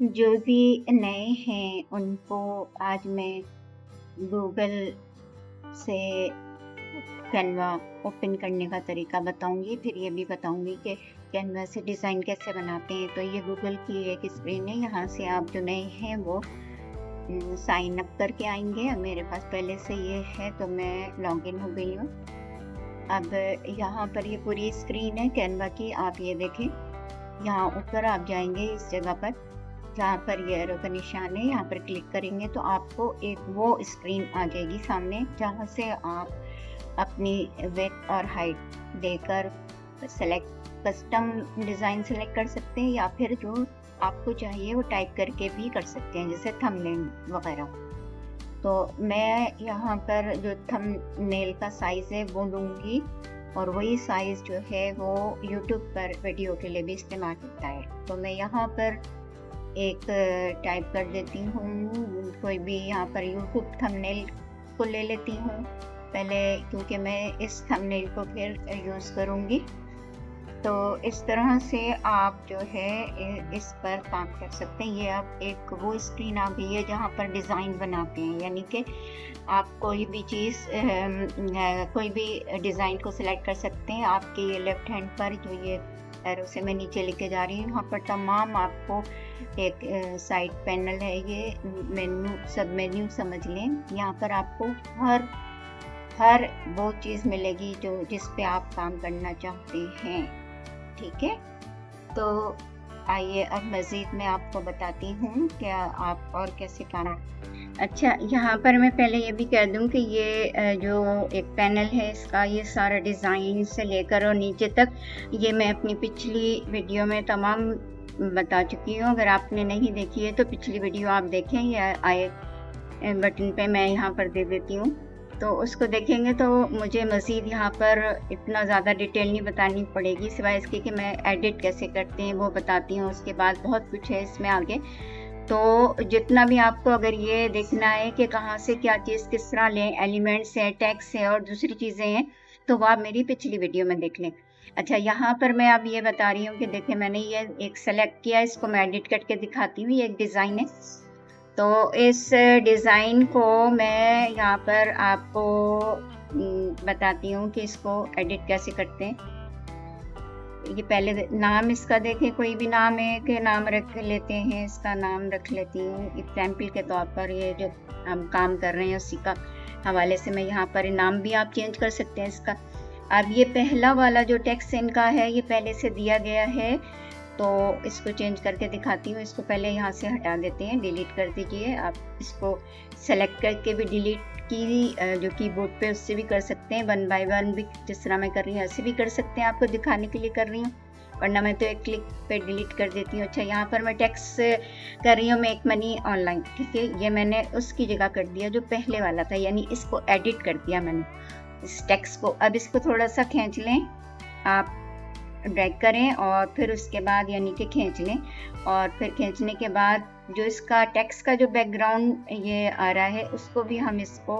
जो भी नए हैं उनको आज मैं गूगल से कैनवा ओपन करने का तरीका बताऊंगी। फिर ये भी बताऊंगी कि कैनवा से डिज़ाइन कैसे बनाते हैं। तो ये गूगल की एक स्क्रीन है, यहाँ से आप जो नए हैं वो साइन अप करके आएंगे। मेरे पास पहले से ये है तो मैं लॉगिन हो गई हूँ। अब यहाँ पर ये पूरी स्क्रीन है कैनवा की, आप ये देखें। यहाँ ऊपर आप जाएंगे इस जगह पर जहाँ पर ये एरो का निशान है, यहाँ पर क्लिक करेंगे तो आपको एक वो स्क्रीन आ जाएगी सामने, जहाँ से आप अपनी विड्थ और हाइट देकर कस्टम डिज़ाइन सेलेक्ट कर सकते हैं, या फिर जो आपको चाहिए वो टाइप करके भी कर सकते हैं, जैसे थंबनेल वगैरह। तो मैं यहाँ पर जो थंबनेल का साइज़ है वो लूँगी, और वही साइज़ जो है वो यूट्यूब पर वीडियो के लिए भी इस्तेमाल होता है। तो मैं यहाँ पर एक टाइप कर देती हूँ, कोई भी यहाँ पर यूट्यूब थंबनेल को ले लेती हूँ पहले, क्योंकि मैं इस थंबनेल को फिर यूज़ करूँगी। तो इस तरह से आप जो है इस पर काम कर सकते हैं। ये आप एक वो स्क्रीन आ गई है जहाँ पर डिज़ाइन बनाते हैं, यानी कि आप कोई भी चीज़ कोई भी डिज़ाइन को सिलेक्ट कर सकते हैं। आपके ये लेफ्ट हैंड पर जो ये एरो से मैं नीचे लेके जा रही हूँ, यहाँ पर तमाम आपको एक साइड पैनल है, ये मेन्यू सब मेन्यू समझ लें। यहाँ पर आपको हर वो चीज़ मिलेगी जो जिस पे आप काम करना चाहते हैं। ठीक है, तो आइए अब मज़ीद मैं आपको बताती हूँ क्या आप और कैसे काम। अच्छा, यहाँ पर मैं पहले ये भी कह दूँ कि ये जो एक पैनल है इसका, ये सारा डिज़ाइन से लेकर और नीचे तक ये मैं अपनी पिछली वीडियो में तमाम बता चुकी हूँ। अगर आपने नहीं देखी है तो पिछली वीडियो आप देखें, या आई बटन पे मैं यहाँ पर दे देती हूँ, तो उसको देखेंगे तो मुझे मज़ीद यहाँ पर इतना ज़्यादा डिटेल नहीं बतानी पड़ेगी, सिवाय इसके कि मैं एडिट कैसे करते हैं वो बताती हूँ। उसके बाद बहुत कुछ है इसमें आगे। तो जितना भी आपको अगर ये देखना है कि कहाँ से क्या चीज़ किस तरह लें, एलिमेंट्स है, टेक्स्ट है और दूसरी चीज़ें हैं, तो वो आप मेरी पिछली वीडियो में देख लें। अच्छा, यहाँ पर मैं अब ये बता रही हूँ कि देखिए मैंने ये एक सेलेक्ट किया, इसको मैं एडिट करके दिखाती हूँ। ये एक डिज़ाइन है, तो इस डिज़ाइन को मैं यहाँ पर आपको बताती हूँ कि इसको एडिट कैसे करते हैं। ये पहले नाम इसका देखें, कोई भी नाम है कि नाम रख लेते हैं, इसका नाम रख लेती हूँ एग्जाम्पल के तौर पर। ये जो हम काम कर रहे हैं उसी का हवाले से मैं यहाँ पर नाम भी आप चेंज कर सकते हैं इसका। अब ये पहला वाला जो टेक्स्ट इनका है ये पहले से दिया गया है, तो इसको चेंज करके दिखाती हूँ। इसको पहले यहाँ से हटा देते हैं, डिलीट कर दीजिए। आप इसको सेलेक्ट करके भी डिलीट की जो कीबोर्ड पे उससे भी कर सकते हैं, 1 बाय 1 भी, जिस तरह मैं कर रही हूँ ऐसे भी कर सकते हैं, आपको दिखाने के लिए कर रही हूँ, वरना मैं तो एक क्लिक पे डिलीट कर देती हूँ। अच्छा, यहाँ पर मैं टेक्स्ट कर रही हूँ मेक मनी ऑनलाइन, ठीक है। ये मैंने उसकी जगह कर दिया जो पहले वाला था, यानी इसको एडिट कर दिया मैंने इस टेक्स्ट को। अब इसको थोड़ा सा खींच लें, आप ड्रैग करें और फिर उसके बाद यानी कि खींच लें, और फिर खींचने के बाद जो इसका टेक्स्ट का जो बैकग्राउंड ये आ रहा है उसको भी हम इसको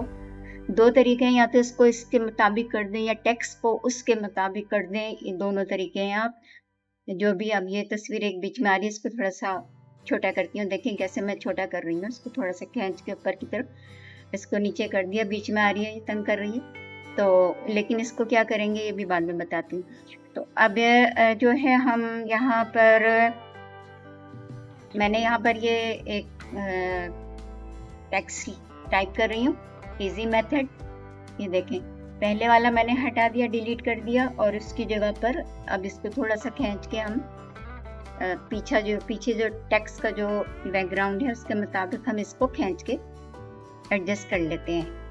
दो तरीके हैं, या तो इसको इसके मुताबिक कर दें या टेक्स्ट को उसके मुताबिक कर दें, ये दोनों तरीके हैं। आप जो भी, अब ये तस्वीर एक बीच में आ रही है, इसको थोड़ा सा छोटा करती हूँ। देखें कैसे मैं छोटा कर रही हूँ, इसको थोड़ा सा खींच के ऊपर की तरफ इसको नीचे कर दिया, बीच में आ रही है, ये तंग कर रही है। तो लेकिन इसको क्या करेंगे ये भी बाद में बताती हूँ। तो अब जो है हम यहाँ पर, मैंने यहाँ पर ये एक टेक्स्ट टाइप कर रही हूँ, इजी मेथड। ये देखें पहले वाला मैंने हटा दिया, डिलीट कर दिया, और इसकी जगह पर अब इसको थोड़ा सा खींच के हम पीछे जो टेक्स्ट का जो बैकग्राउंड है उसके मुताबिक हम इसको खींच के एडजस्ट कर लेते हैं।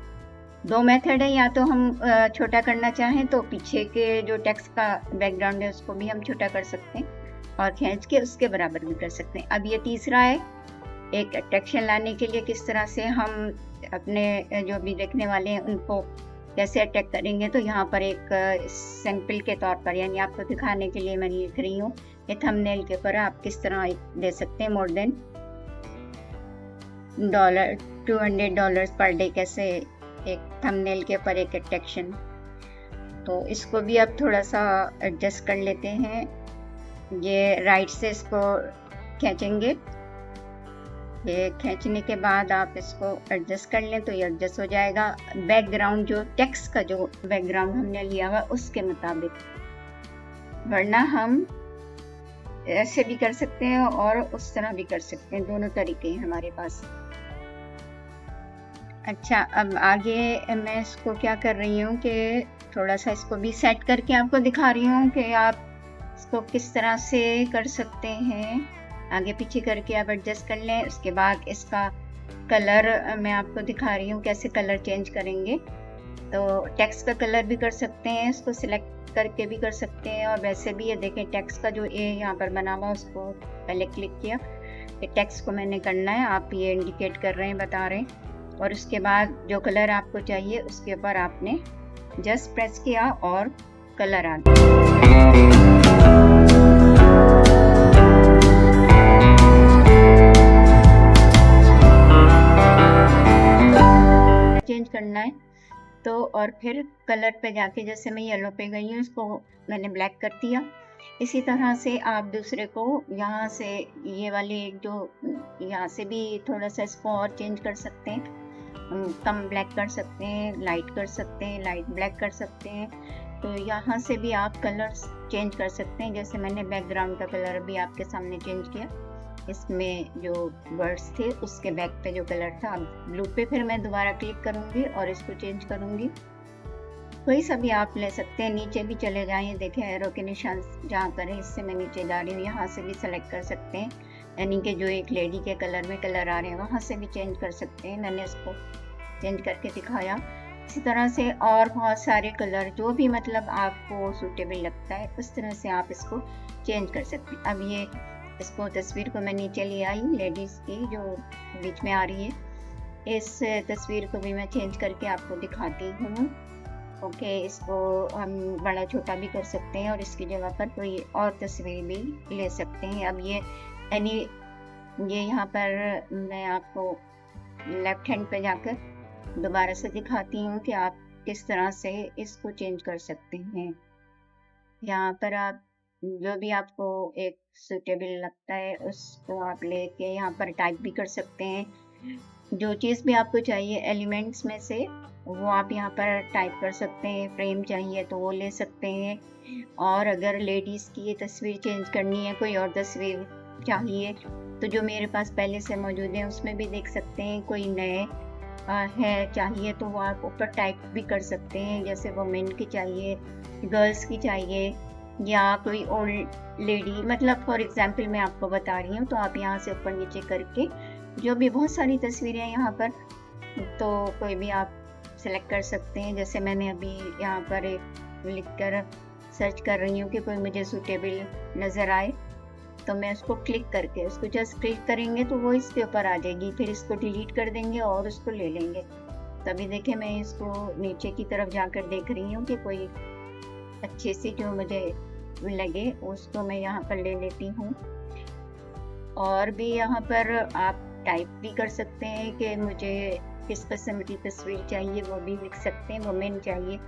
दो मेथड है, या तो हम छोटा करना चाहें तो पीछे के जो टेक्स्ट का बैकग्राउंड है उसको भी हम छोटा कर सकते हैं और खींच के उसके बराबर भी कर सकते हैं। अब ये तीसरा है, एक अट्रैक्शन लाने के लिए किस तरह से हम अपने जो भी देखने वाले हैं उनको कैसे अट्रैक्ट करेंगे। तो यहाँ पर एक सैंपल के तौर पर, यानी आपको दिखाने के लिए मैं लिख रही हूँ, ये थंबनेल के ऊपर आप किस तरह दे सकते हैं मोर देन $200 पर डे, कैसे एक थंबनेल के ऊपर एक अट्रैक्शन। तो इसको भी अब थोड़ा सा एडजस्ट कर लेते हैं। ये राइट से इसको खींचेंगे ये खींचने के बाद आप इसको एडजस्ट कर लें तो ये एडजस्ट हो जाएगा, बैकग्राउंड जो टेक्स्ट का जो बैकग्राउंड हमने लिया हुआ उसके मुताबिक। वरना हम ऐसे भी कर सकते हैं और उस तरह भी कर सकते हैं, दोनों तरीके हैं हमारे पास। अच्छा, अब आगे मैं इसको क्या कर रही हूँ कि थोड़ा सा इसको भी सेट करके आपको दिखा रही हूँ कि आप इसको किस तरह से कर सकते हैं। आगे पीछे करके आप एडजस्ट कर लें। उसके बाद इसका कलर मैं आपको दिखा रही हूँ कैसे कलर चेंज करेंगे। तो टेक्स्ट का कलर भी कर सकते हैं, इसको सिलेक्ट करके भी कर सकते हैं, और वैसे भी ये देखें टेक्स्ट का जो ए यहाँ पर बना हुआ उसको पहले क्लिक किया, ये टेक्स्ट को मैंने करना है, आप ये इंडिकेट कर रहे हैं, बता रहे हैं। और उसके बाद जो कलर आपको चाहिए उसके ऊपर आपने जस्ट प्रेस किया और कलर आ गया। चेंज करना है तो, और फिर कलर पे जाके जैसे मैं येलो पे गई हूँ इसको मैंने ब्लैक कर दिया। इसी तरह से आप दूसरे को यहाँ से ये वाले जो यहाँ से भी थोड़ा सा इसको और चेंज कर सकते हैं, कम ब्लैक कर सकते हैं, लाइट कर सकते हैं, लाइट ब्लैक कर सकते हैं। तो यहाँ से भी आप कलर चेंज कर सकते हैं। जैसे मैंने बैकग्राउंड का कलर भी आपके सामने चेंज किया, इसमें जो वर्ड्स थे उसके बैक पे जो कलर था, ब्लू पे फिर मैं दोबारा क्लिक करूंगी और इसको चेंज करूंगी। कोई सा भी आप ले सकते हैं, नीचे भी चले जाएं, देखें एरो के निशान जहाँ पर है इससे मैं नीचे जा रही हूँ, यहाँ से भी सेलेक्ट कर सकते हैं, यानी कि जो एक लेडी के कलर में कलर आ रहे हैं वहाँ से भी चेंज कर सकते हैं। मैंने इसको चेंज करके दिखाया। इसी तरह से और बहुत सारे कलर जो भी मतलब आपको सूटेबल लगता है उस तरह से आप इसको चेंज कर सकते हैं। अब ये इसको तस्वीर को मैं नीचे ले आई, लेडीज़ की जो बीच में आ रही है, इस तस्वीर को भी मैं चेंज करके आपको दिखाती हूँ। ओके, इसको हम बड़ा छोटा भी कर सकते हैं और इसकी जगह पर कोई और तस्वीर भी ले सकते हैं। अब ये यहाँ पर मैं आपको लेफ्ट हैंड पे जाकर दोबारा से दिखाती हूँ कि आप किस तरह से इसको चेंज कर सकते हैं। यहाँ पर आप जो भी आपको एक सूटेबल लगता है उसको आप लेके यहाँ पर टाइप भी कर सकते हैं। जो चीज़ भी आपको चाहिए एलिमेंट्स में से वो आप यहाँ पर टाइप कर सकते हैं। फ्रेम चाहिए तो वो ले सकते हैं, और अगर लेडीज़ की ये तस्वीर चेंज करनी है, कोई और तस्वीर चाहिए तो जो मेरे पास पहले से मौजूद है उसमें भी देख सकते हैं। कोई नए है चाहिए तो वो आप ऊपर टाइप भी कर सकते हैं, जैसे वुमेन की चाहिए, गर्ल्स की चाहिए, या कोई ओल्ड लेडी, मतलब फॉर एग्जांपल मैं आपको बता रही हूँ। तो आप यहाँ से ऊपर नीचे करके जो भी बहुत सारी तस्वीरें हैं यहाँ पर, तो कोई भी आप सेलेक्ट कर सकते हैं। जैसे मैंने अभी यहाँ पर एक लिख कर सर्च कर रही हूँ कि कोई मुझे सूटेबल नज़र आए, तो मैं उसको क्लिक करके उसको जस्ट क्लिक करेंगे तो वो इसके ऊपर आ जाएगी। फिर इसको डिलीट कर देंगे और उसको ले लेंगे। तभी देखें मैं इसको नीचे की तरफ जाकर देख रही हूँ कि कोई अच्छे से जो मुझे लगे उसको मैं यहाँ पर ले लेती हूँ। और भी यहाँ पर आप टाइप भी कर सकते हैं कि मुझे किस किस्म की तस्वीर चाहिए, वो भी लिख सकते हैं। वुमेन चाहिए,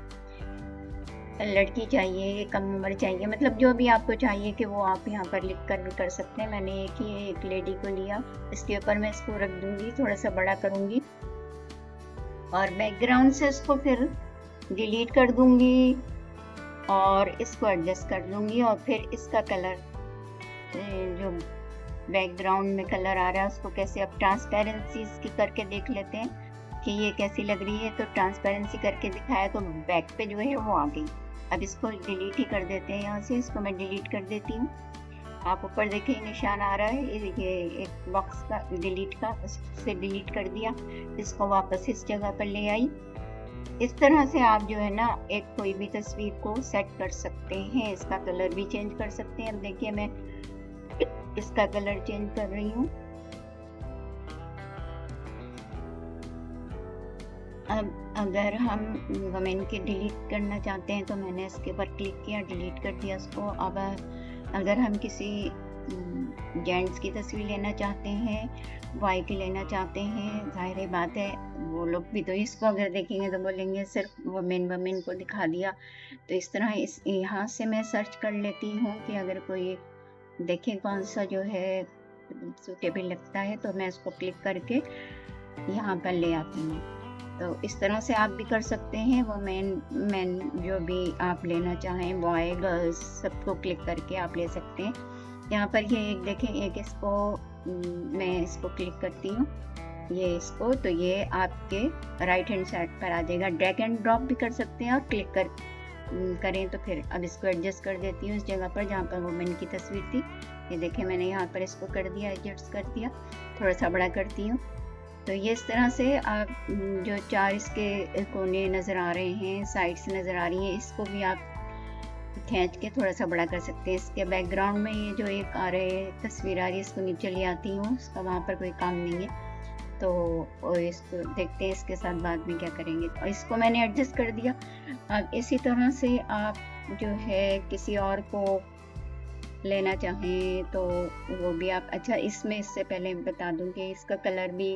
लड़की चाहिए, कम उम्र चाहिए, मतलब जो भी आपको चाहिए कि वो आप यहाँ पर लिख कर भी कर सकते हैं। मैंने एक लेडी को लिया, इसके ऊपर मैं इसको रख दूंगी, थोड़ा सा बड़ा करूंगी और बैकग्राउंड से इसको फिर डिलीट कर दूंगी और इसको एडजस्ट कर दूंगी। और फिर इसका कलर जो बैकग्राउंड में कलर आ रहा है उसको कैसे, अब ट्रांसपेरेंसी इसकी करके देख लेते हैं कि ये कैसी लग रही है। तो ट्रांसपेरेंसी करके दिखाया तो बैक पे जो है वो आ गई। अब इसको डिलीट ही कर देते हैं, यहाँ से इसको मैं डिलीट कर देती हूँ। आप ऊपर देखिए निशान आ रहा है, ये एक बॉक्स का डिलीट का, उससे डिलीट कर दिया, इसको वापस इस जगह पर ले आई। इस तरह से आप जो है ना एक कोई भी तस्वीर को सेट कर सकते हैं, इसका कलर भी चेंज कर सकते हैं। अब देखिए मैं इसका कलर चेंज कर रही हूँ। अब अगर हम वुमेन के डिलीट करना चाहते हैं तो मैंने इसके ऊपर क्लिक किया, डिलीट कर दिया इसको। अब अगर हम किसी जेंट्स की तस्वीर लेना चाहते हैं, बॉय की लेना चाहते हैं, जाहिर बात है वो लोग भी तो इसको अगर देखेंगे तो बोलेंगे सिर्फ वुमेन को दिखा दिया। तो इस तरह यहाँ से मैं सर्च कर लेती हूँ कि अगर कोई देखें कौन सा जो है सूटेबल लगता है तो मैं इसको क्लिक करके यहाँ पर ले आती हूँ। तो इस तरह से आप भी कर सकते हैं। वो मैन जो भी आप लेना चाहें, बॉय गर्ल्स सबको क्लिक करके आप ले सकते हैं। यहाँ पर ये एक देखें, एक इसको मैं इसको क्लिक करती हूँ, ये इसको, तो ये आपके राइट हैंड साइड पर आ जाएगा। ड्रैग एंड ड्रॉप भी कर सकते हैं और क्लिक करें तो फिर अब इसको एडजस्ट कर देती हूँ इस जगह पर जहाँ पर वुमेन की तस्वीर थी। ये देखें, मैंने यहाँ पर इसको कर दिया, एडजस्ट कर दिया, थोड़ा सा बड़ा करती हूँ। तो ये इस तरह से आप जो 4 इसके कोने नज़र आ रहे हैं, साइड्स नज़र आ रही हैं, इसको भी आप खींच के थोड़ा सा बड़ा कर सकते हैं। इसके बैकग्राउंड में ये जो एक आ रहे तस्वीर आ रही है, इसको नीचे ले आती हूँ, इसका वहाँ पर कोई काम नहीं है। तो इसको देखते हैं इसके साथ बाद में क्या करेंगे। और इसको मैंने एडजस्ट कर दिया। अब इसी तरह से आप जो है किसी और को लेना चाहें तो वो भी आप, अच्छा इसमें इससे पहले बता दूं कि इसका कलर भी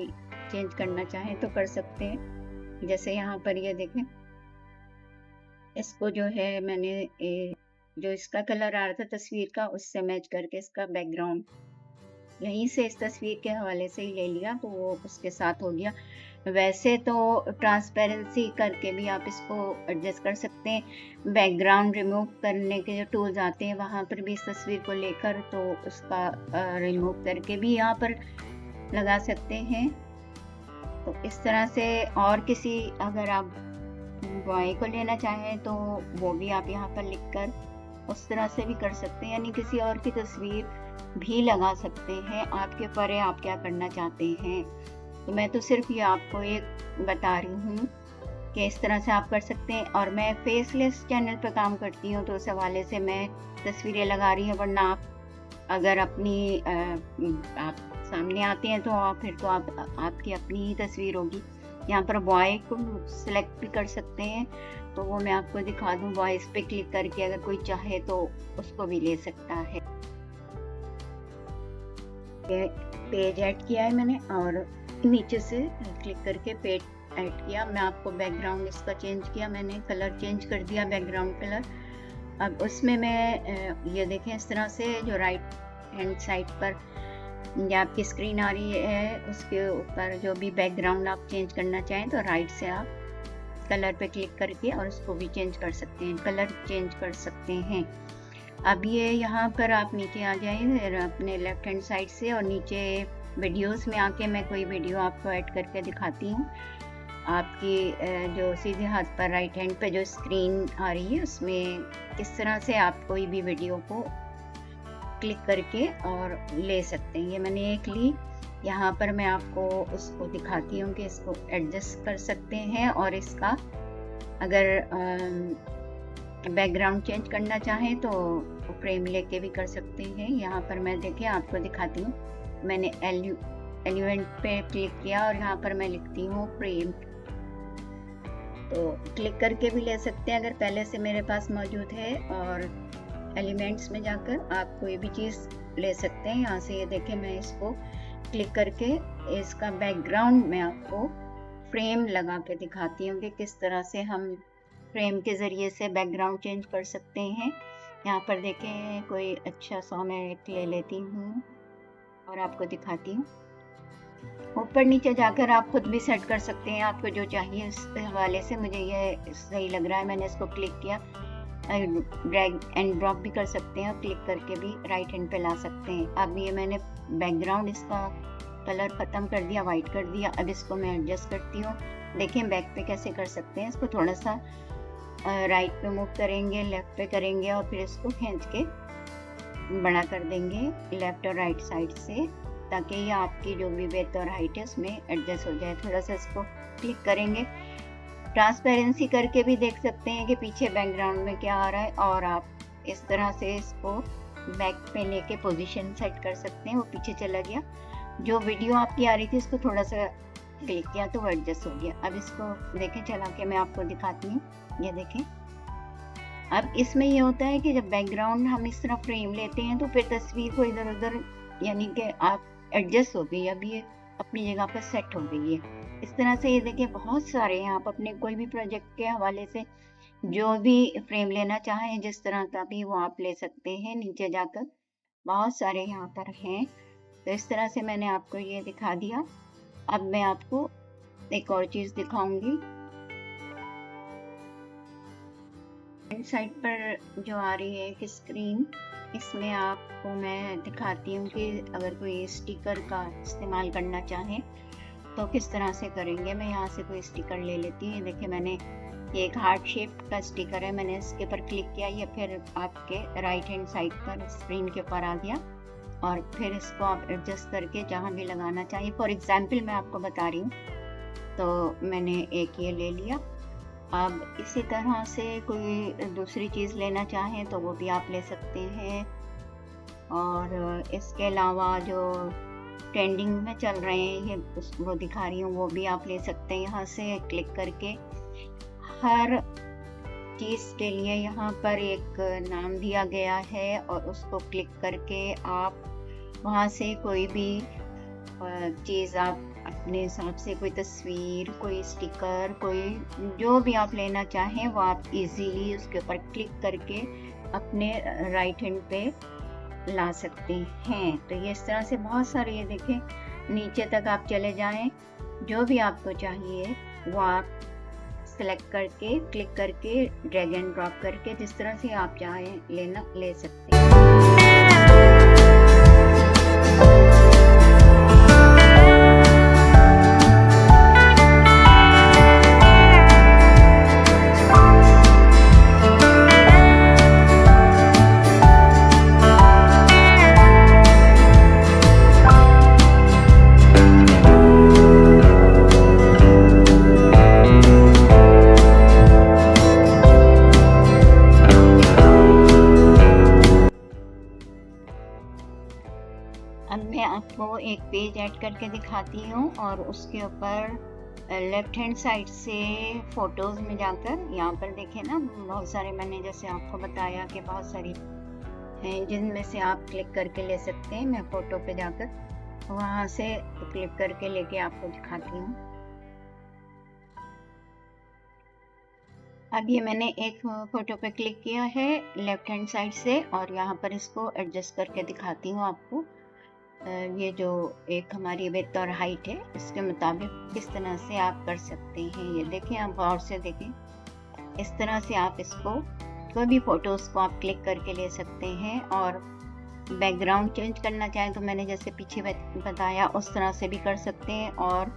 चेंज करना चाहें तो कर सकते हैं। जैसे यहाँ पर ये देखें, इसको जो है मैंने जो इसका कलर आ रहा था तस्वीर का, उससे मैच करके इसका बैकग्राउंड यहीं से इस तस्वीर के हवाले से ही ले लिया, तो वो उसके साथ हो गया। वैसे तो ट्रांसपेरेंसी करके भी आप इसको एडजस्ट कर सकते हैं। बैकग्राउंड रिमूव करने के जो टूल्स आते हैं वहाँ पर भी इस तस्वीर को लेकर तो उसका रिमूव करके भी यहाँ पर लगा सकते हैं। तो इस तरह से, और किसी अगर आप बॉय को लेना चाहें तो वो भी आप यहाँ पर लिखकर उस तरह से भी कर सकते हैं, यानी किसी और की तस्वीर भी लगा सकते हैं। आपके ऊपर है आप क्या करना चाहते हैं। तो मैं तो सिर्फ ये आपको एक बता रही हूँ कि इस तरह से आप कर सकते हैं। और मैं फेसलेस चैनल पर काम करती हूँ तो उस हवाले से मैं तस्वीरें लगा रही हूँ, वरना आप अगर अपनी आप सामने आते हैं तो फिर तो आपकी अपनी ही तस्वीर होगी। यहाँ पर बॉय को सिलेक्ट भी कर सकते हैं, तो वो मैं आपको दिखा दूँ। वॉइस पे क्लिक करके अगर कोई चाहे तो उसको भी ले सकता है। पेज ऐड किया है मैंने और नीचे से क्लिक करके पेज ऐड किया। मैं आपको बैकग्राउंड इसका चेंज किया, मैंने कलर चेंज कर दिया, बैकग्राउंड कलर। अब उसमें मैं ये देखें, इस तरह से जो राइट हैंड साइड पर ये आपकी स्क्रीन आ रही है, उसके ऊपर जो भी बैकग्राउंड आप चेंज करना चाहें तो राइट से आप कलर पे क्लिक करके और उसको भी चेंज कर सकते हैं, कलर चेंज कर सकते हैं। अब ये यहाँ पर आप नीचे आ जाएं अपने लेफ्ट हैंड साइड से, और नीचे वीडियोस में आके मैं कोई वीडियो आपको ऐड करके दिखाती हूँ। आपकी जो सीधे हाथ पर राइट हैंड पे जो स्क्रीन आ रही है उसमें किस तरह से आप कोई भी वीडियो को क्लिक करके और ले सकते हैं। ये मैंने एक ली, यहाँ पर मैं आपको उसको दिखाती हूँ कि इसको एडजस्ट कर सकते हैं, और इसका अगर बैकग्राउंड चेंज करना चाहें तो फ्रेम लेके भी कर सकते हैं। यहाँ पर मैं देखें आपको दिखाती हूँ, मैंने एलिमेंट पे क्लिक किया और यहाँ पर मैं लिखती हूँ फ्रेम, तो क्लिक करके भी ले सकते हैं अगर पहले से मेरे पास मौजूद है। और एलिमेंट्स में जाकर आप कोई भी चीज़ ले सकते हैं। यहाँ से ये देखें, मैं इसको क्लिक करके इसका बैकग्राउंड में आपको फ्रेम लगा के दिखाती हूँ कि किस तरह से हम फ्रेम के ज़रिए से बैकग्राउंड चेंज कर सकते हैं। यहाँ पर देखें, कोई अच्छा सा मैं ले लेती हूँ और आपको दिखाती हूँ। ऊपर नीचे जाकर आप खुद भी सेट कर सकते हैं, आपको जो चाहिए उस हवाले से। मुझे ये सही लग रहा है, मैंने इसको क्लिक किया। ड्रैग एंड ड्रॉप भी कर सकते हैं और क्लिक करके भी राइट हैंड पे ला सकते हैं। अब ये मैंने बैकग्राउंड इसका कलर ख़त्म कर दिया, वाइट कर दिया। अब इसको मैं एडजस्ट करती हूँ। देखें बैक पे कैसे कर सकते हैं। इसको थोड़ा सा राइट पे मूव करेंगे, लेफ्ट पे करेंगे और फिर इसको खींच के बड़ा कर देंगे लेफ्ट और राइट साइड से, ताकि ये आपकी जो भी विड्थ और हाइट है उसमें एडजस्ट हो जाए। थोड़ा सा इसको क्लिक करेंगे, ट्रांसपेरेंसी करके भी देख सकते हैं कि पीछे बैकग्राउंड में क्या आ रहा है, और आप इस तरह से इसको बैक पे लेके पोजीशन सेट कर सकते हैं। वो पीछे चला गया, जो वीडियो आपकी आ रही थी उसको थोड़ा सा क्लिक किया तो वो एडजस्ट हो गया। अब इसको देखें, चला के मैं आपको दिखाती हूँ। ये देखें, अब इसमें ये होता है कि जब बैकग्राउंड हम इस तरह फ्रेम लेते हैं तो फिर तस्वीर को इधर उधर, यानी कि आप एडजस्ट हो गई, अब ये अपनी जगह पर सेट हो गई है। इस तरह से ये देखिए, बहुत सारे हैं। आप अपने कोई भी प्रोजेक्ट के हवाले से जो भी फ्रेम लेना चाहें, जिस तरह का भी, वो आप ले सकते हैं। नीचे जाकर बहुत सारे यहाँ पर हैं, तो इस तरह से मैंने आपको ये दिखा दिया। अब मैं आपको एक और चीज़ दिखाऊंगी। साइड पर जो आ रही है एक स्क्रीन, इसमें आपको मैं दिखाती हूँ कि अगर कोई स्टिकर का इस्तेमाल करना चाहे तो किस तरह से करेंगे। मैं यहाँ से कोई स्टिकर ले लेती हूँ। देखिए मैंने ये एक हार्ट शेप का स्टिकर है, मैंने इसके ऊपर क्लिक किया, ये फिर आपके राइट हैंड साइड पर स्क्रीन के ऊपर आ गया और फिर इसको आप एडजस्ट करके जहाँ भी लगाना चाहिए। फॉर एग्जाम्पल मैं आपको बता रही हूँ, तो मैंने एक ये ले लिया। अब इसी तरह से कोई दूसरी चीज़ लेना चाहें तो वो भी आप ले सकते हैं। और इसके अलावा जो ट्रेंडिंग में चल रहे हैं ये वो दिखा रही हूँ, वो भी आप ले सकते हैं। यहाँ से क्लिक करके हर चीज़ के लिए यहाँ पर एक नाम दिया गया है और उसको क्लिक करके आप वहाँ से कोई भी चीज़ आप अपने हिसाब से, कोई तस्वीर, कोई स्टिकर, कोई जो भी आप लेना चाहें वो आप इजीली उसके ऊपर क्लिक करके अपने राइट हैंड पे ला सकते हैं। तो ये इस तरह से बहुत सारे, ये देखें नीचे तक आप चले जाएं, जो भी आपको चाहिए वो आप सेलेक्ट करके क्लिक करके ड्रैग एंड ड्रॉप करके जिस तरह से आप चाहें लेना ले सकते हैं। अब मैं आपको एक पेज ऐड करके दिखाती हूँ और उसके ऊपर लेफ्ट हैंड साइड से फोटोज में जाकर यहाँ पर देखें ना, बहुत सारे मैंने जैसे आपको बताया कि बहुत सारी हैं जिनमें से आप क्लिक करके ले सकते हैं। मैं फोटो पे जाकर वहाँ से क्लिक करके लेके आपको दिखाती हूँ। अब ये मैंने एक फोटो पे क्लिक किया है लेफ्ट हैंड साइड से और यहाँ पर इसको एडजस्ट करके दिखाती हूँ आपको। ये जो एक हमारी विड्थ और हाइट है इसके मुताबिक किस तरह से आप कर सकते हैं। ये देखें, आप गौर से देखें, इस तरह से आप इसको कोई भी फोटोज को आप क्लिक करके ले सकते हैं। और बैकग्राउंड चेंज करना चाहें तो मैंने जैसे पीछे बताया उस तरह से भी कर सकते हैं। और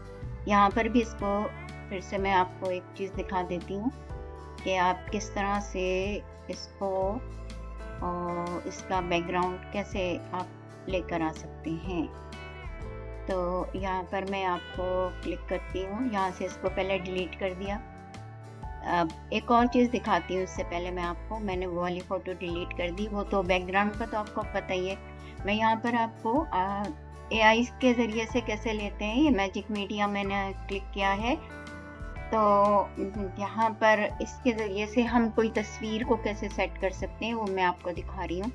यहाँ पर भी इसको फिर से मैं आपको एक चीज़ दिखा देती हूँ कि आप किस तरह से इसको और इसका बैकग्राउंड कैसे आप लेकर आ सकते हैं। तो यहाँ पर मैं आपको क्लिक करती हूँ, यहाँ से इसको पहले डिलीट कर दिया। अब एक और चीज़ दिखाती हूँ इससे पहले मैं आपको, मैंने वो वाली फ़ोटो डिलीट कर दी, वो तो बैकग्राउंड का तो आपको पता ही है। मैं यहाँ पर आपको AI के ज़रिए से कैसे लेते हैं, ये मैजिक मीडिया मैंने क्लिक किया है। तो यहाँ पर इसके ज़रिए से हम कोई तस्वीर को कैसे सेट कर सकते हैं वो मैं आपको दिखा रही हूँ।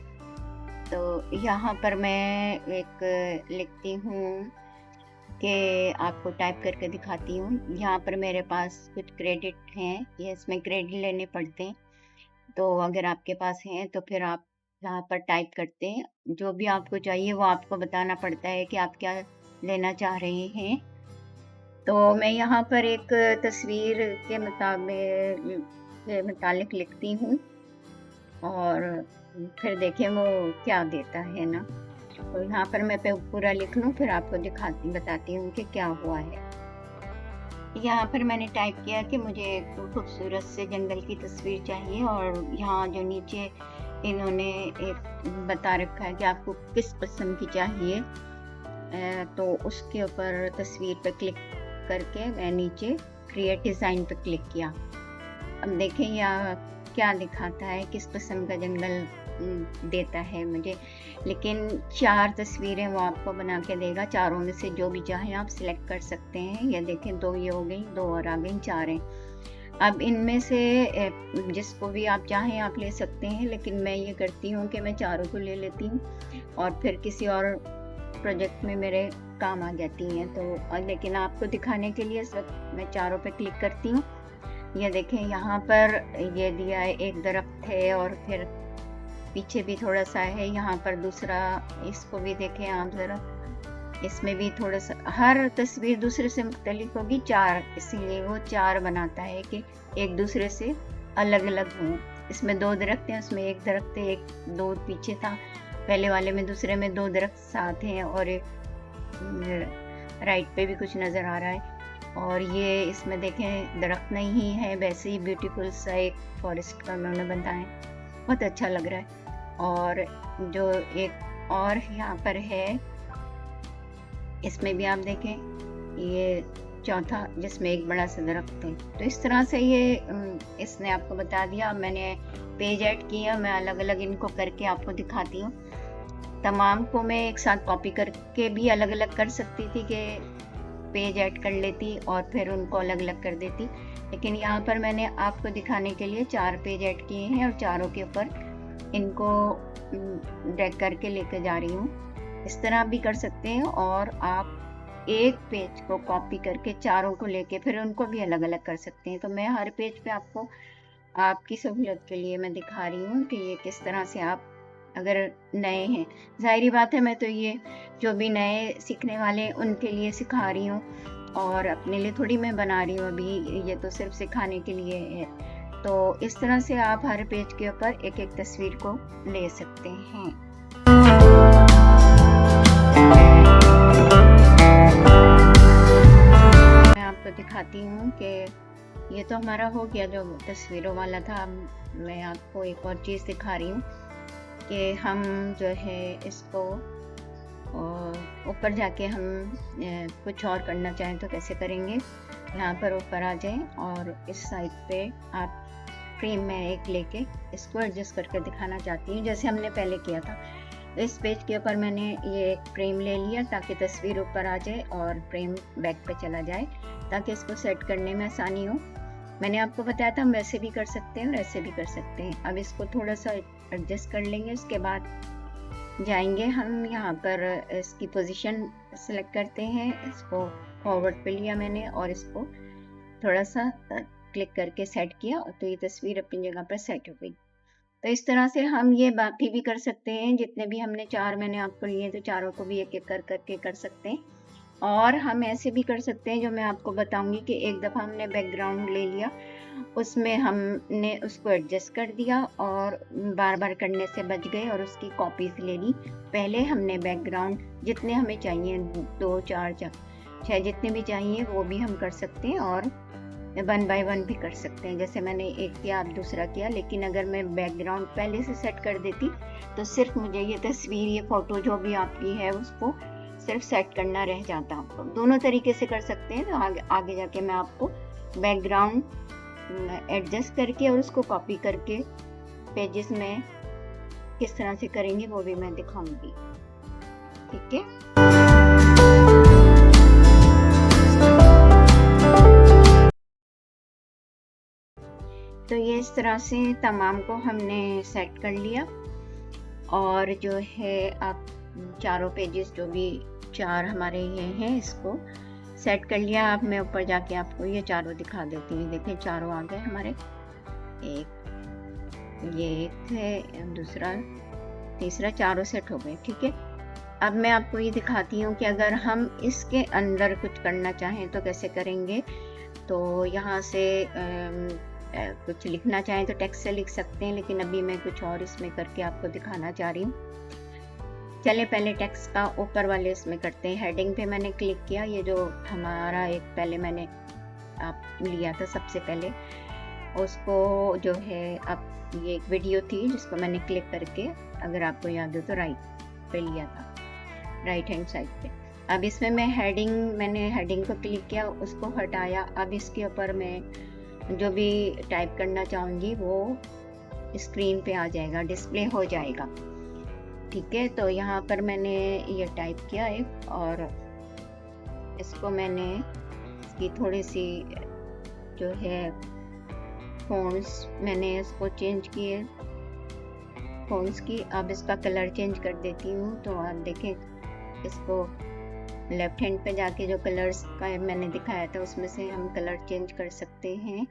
तो यहाँ पर मैं एक लिखती हूँ कि आपको टाइप करके दिखाती हूँ। यहाँ पर मेरे पास कुछ क्रेडिट हैं, ये इसमें क्रेडिट लेने पड़ते हैं। तो अगर आपके पास हैं तो फिर आप यहाँ पर टाइप करते हैं, जो भी आपको चाहिए वो आपको बताना पड़ता है कि आप क्या लेना चाह रहे हैं। तो मैं यहाँ पर एक तस्वीर के मुताबिक लिखती हूँ और फिर देखें वो क्या देता है ना। तो यहाँ पर मैं पूरा लिख लूँ, फिर आपको बताती हूँ कि क्या हुआ है। यहाँ पर मैंने टाइप किया कि मुझे एक खूबसूरत से जंगल की तस्वीर चाहिए और यहाँ जो नीचे इन्होंने एक बता रखा है कि आपको किस किस्म की चाहिए। तो उसके ऊपर तस्वीर पर क्लिक करके मैं नीचे क्रिएट डिज़ाइन पर क्लिक किया। अब देखें यहाँ क्या दिखाता है, किस किस्म का जंगल देता है मुझे। लेकिन 4 तस्वीरें वो आपको बना के देगा, चारों में से जो भी चाहें आप सिलेक्ट कर सकते हैं। ये देखें 2 ये हो गई, 2 और आ गई, 4 हैं। अब इनमें से जिसको भी आप चाहें आप ले सकते हैं, लेकिन मैं ये करती हूँ कि मैं चारों को ले लेती हूँ और फिर किसी और प्रोजेक्ट में मेरे काम आ जाती हैं। तो लेकिन आपको दिखाने के लिए इस वक्त मैं चारों पे क्लिक करती हूँ। ये देखें यहाँ पर ये दिया है, एक दरख्त है और फिर पीछे भी थोड़ा सा है, यहाँ पर दूसरा, इसको भी देखें आप ज़रा, इसमें भी थोड़ा सा, हर तस्वीर दूसरे से मुख्तलिफ होगी, 4 इसीलिए वो 4 बनाता है कि एक दूसरे से अलग अलग हों। इसमें 2 दरख्त हैं, उसमें 1 दरख्त है, 1 2 पीछे था पहले वाले में, दूसरे में 2 दरख्त साथ हैं और एक राइट पे भी कुछ नज़र आ रहा है। और ये इसमें देखें दरख्त नहीं है, वैसे ही ब्यूटीफुल सा एक फॉरेस्ट का उन्होंने बनाया है, बहुत अच्छा लग रहा है। और जो एक और यहाँ पर है, इसमें भी आप देखें ये चौथा, जिसमें एक बड़ा सा दरख्त है। तो इस तरह से ये इसने आपको बता दिया। मैंने पेज ऐड किया, मैं अलग अलग इनको करके आपको दिखाती हूँ। तमाम को मैं एक साथ कॉपी करके भी अलग अलग कर सकती थी कि पेज ऐड कर लेती और फिर उनको अलग अलग कर देती, लेकिन यहाँ पर मैंने आपको दिखाने के लिए 4 पेज ऐड किए हैं और चारों के ऊपर इनको ड्रैग करके लेके जा रही हूँ। इस तरह भी कर सकते हैं और आप एक पेज को कॉपी करके चारों को लेके फिर उनको भी अलग अलग कर सकते हैं। तो मैं हर पेज पे आपको आपकी सहूलियत के लिए मैं दिखा रही हूँ कि ये किस तरह से आप, अगर नए हैं, जाहिर बात है मैं तो ये जो भी नए सीखने वाले हैं उनके लिए सिखा रही हूँ और अपने लिए थोड़ी मैं बना रही हूँ अभी, ये तो सिर्फ सिखाने के लिए है। तो इस तरह से आप हर पेज के ऊपर एक एक तस्वीर को ले सकते हैं। मैं आपको दिखाती हूँ कि ये तो हमारा हो गया जो तस्वीरों वाला था। मैं आपको एक और चीज़ दिखा रही हूँ कि हम जो है इसको ऊपर जाके हम कुछ और करना चाहें तो कैसे करेंगे। यहाँ पर ऊपर आ जाएं और इस साइड पे आप फ्रेम में एक लेके इसको एडजस्ट करके दिखाना चाहती हूँ जैसे हमने पहले किया था। तो इस पेज के ऊपर मैंने ये फ्रेम ले लिया ताकि तस्वीर ऊपर आ जाए और फ्रेम बैक पे चला जाए, ताकि इसको सेट करने में आसानी हो। मैंने आपको बताया था हम वैसे भी कर सकते हैं और ऐसे भी कर सकते हैं। अब इसको थोड़ा सा एडजस्ट कर लेंगे, उसके बाद जाएंगे हम यहाँ पर इसकी पोजीशन सेलेक्ट करते हैं। इसको फॉरवर्ड पे लिया मैंने और इसको थोड़ा सा क्लिक करके सेट किया तो ये तस्वीर अपनी जगह पर सेट हो गई। तो इस तरह से हम ये बाकी भी कर सकते हैं, जितने भी हमने 4 मैंने आपको लिए तो चारों को भी एक एक कर करके कर सकते हैं। और हम ऐसे भी कर सकते हैं जो मैं आपको बताऊंगी कि एक दफ़ा हमने बैकग्राउंड ले लिया, उसमें हमने उसको एडजस्ट कर दिया और बार बार करने से बच गए और उसकी कॉपीज ले ली। पहले हमने बैकग्राउंड जितने हमें चाहिए 2 4 6 जितने भी चाहिए वो भी हम कर सकते हैं और 1 बाय 1 भी कर सकते हैं। जैसे मैंने एक किया, आप दूसरा किया, लेकिन अगर मैं बैकग्राउंड पहले से सेट कर देती तो सिर्फ मुझे ये तस्वीर, ये फ़ोटो जो भी आपकी है उसको सिर्फ सेट करना रह जाता। आपको दोनों तरीके से कर सकते हैं। तो आगे जाके मैं आपको बैकग्राउंड एडजस्ट करके और उसको कॉपी करके पेजेस में किस तरह से करेंगे वो भी मैं दिखाऊंगी। ठीक है। तो ये इस तरह से तमाम को हमने सेट कर लिया और जो है आप चारों पेजेस जो भी 4 हमारे ये हैं इसको सेट कर लिया। अब मैं ऊपर जाके आपको ये चारों दिखा देती हूँ। देखें चारों आ गए हमारे, ये एक है, दूसरा, तीसरा, चारों सेट हो गए। ठीक है। अब मैं आपको ये दिखाती हूँ कि अगर हम इसके अंदर कुछ करना चाहें तो कैसे करेंगे। तो यहाँ से कुछ लिखना चाहें तो टेक्स्ट से लिख सकते हैं, लेकिन अभी मैं कुछ और इसमें करके आपको दिखाना चाह रही हूँ। चले पहले टेक्स्ट का ऊपर वाले इसमें करते हैं। हेडिंग पे मैंने क्लिक किया, ये जो हमारा एक पहले मैंने आप लिया था सबसे पहले, उसको जो है अब ये एक वीडियो थी जिसको मैंने क्लिक करके, अगर आपको याद हो तो राइट पे लिया था, राइट हैंड साइड पे। अब इसमें मैंने हेडिंग को क्लिक किया, उसको हटाया। अब इसके ऊपर मैं जो भी टाइप करना चाहूँगी वो स्क्रीन पे आ जाएगा, डिस्प्ले हो जाएगा। ठीक है। तो यहाँ पर मैंने ये टाइप किया एक, और इसको मैंने इसकी थोड़ी सी जो है फ़ॉन्ट्स मैंने इसको चेंज किए, फ़ॉन्ट्स की। अब इसका कलर चेंज कर देती हूँ। तो आप देखें इसको लेफ्ट हैंड पे जाके जो कलर्स का मैंने दिखाया था उसमें से हम कलर चेंज कर सकते हैं।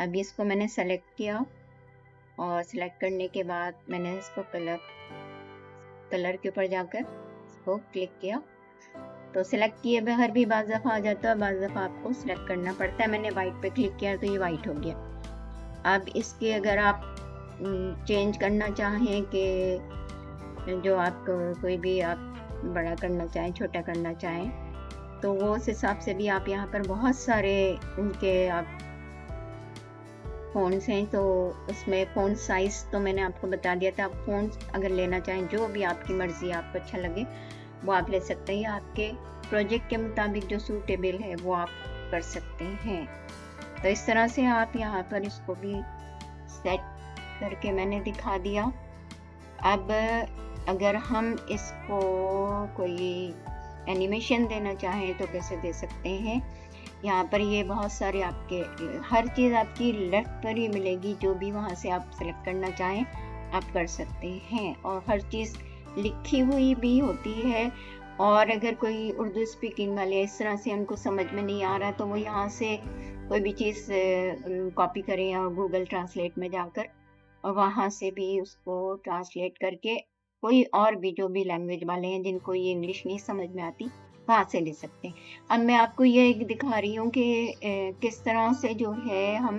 अभी इसको मैंने सेलेक्ट किया और सेलेक्ट करने के बाद मैंने इसको कलर के ऊपर जाकर इसको क्लिक किया तो सिलेक्ट किए बगैर भी बाज़ दफ़ा आ जाता है, बाज़ दफ़ा आपको सिलेक्ट करना पड़ता है। मैंने वाइट पे क्लिक किया तो ये वाइट हो गया। अब इसके अगर आप चेंज करना चाहें कि जो आप कोई भी आप बड़ा करना चाहें, छोटा करना चाहें, तो वो उस हिसाब से भी आप यहाँ पर बहुत सारे उनके आप फ़ॉन्ट्स हैं। तो उसमें फ़ॉन्ट साइज़ तो मैंने आपको बता दिया था। आप फ़ॉन्ट्स अगर लेना चाहें, जो भी आपकी मर्ज़ी, आपको अच्छा लगे वो आप ले सकते हैं, या आपके प्रोजेक्ट के मुताबिक जो सूटेबल है वो आप कर सकते हैं। तो इस तरह से आप यहाँ पर इसको भी सेट करके मैंने दिखा दिया। अब अगर हम इसको कोई एनिमेशन देना चाहें तो कैसे दे सकते हैं। यहाँ पर ये बहुत सारे आपके हर चीज़ आपकी लेफ्ट पर ही मिलेगी, जो भी वहाँ से आप सेलेक्ट करना चाहें आप कर सकते हैं, और हर चीज़ लिखी हुई भी होती है। और अगर कोई उर्दू स्पीकिंग वाले इस तरह से उनको समझ में नहीं आ रहा तो वो यहाँ से कोई भी चीज़ कॉपी करें या गूगल ट्रांसलेट में जाकर, और वहाँ से भी उसको ट्रांसलेट करके कोई और भी जो भी लैंग्वेज वाले हैं जिनको ये इंग्लिश नहीं समझ में आती, वहाँ से ले सकते हैं। अब मैं आपको ये दिखा रही हूँ कि किस तरह से जो है हम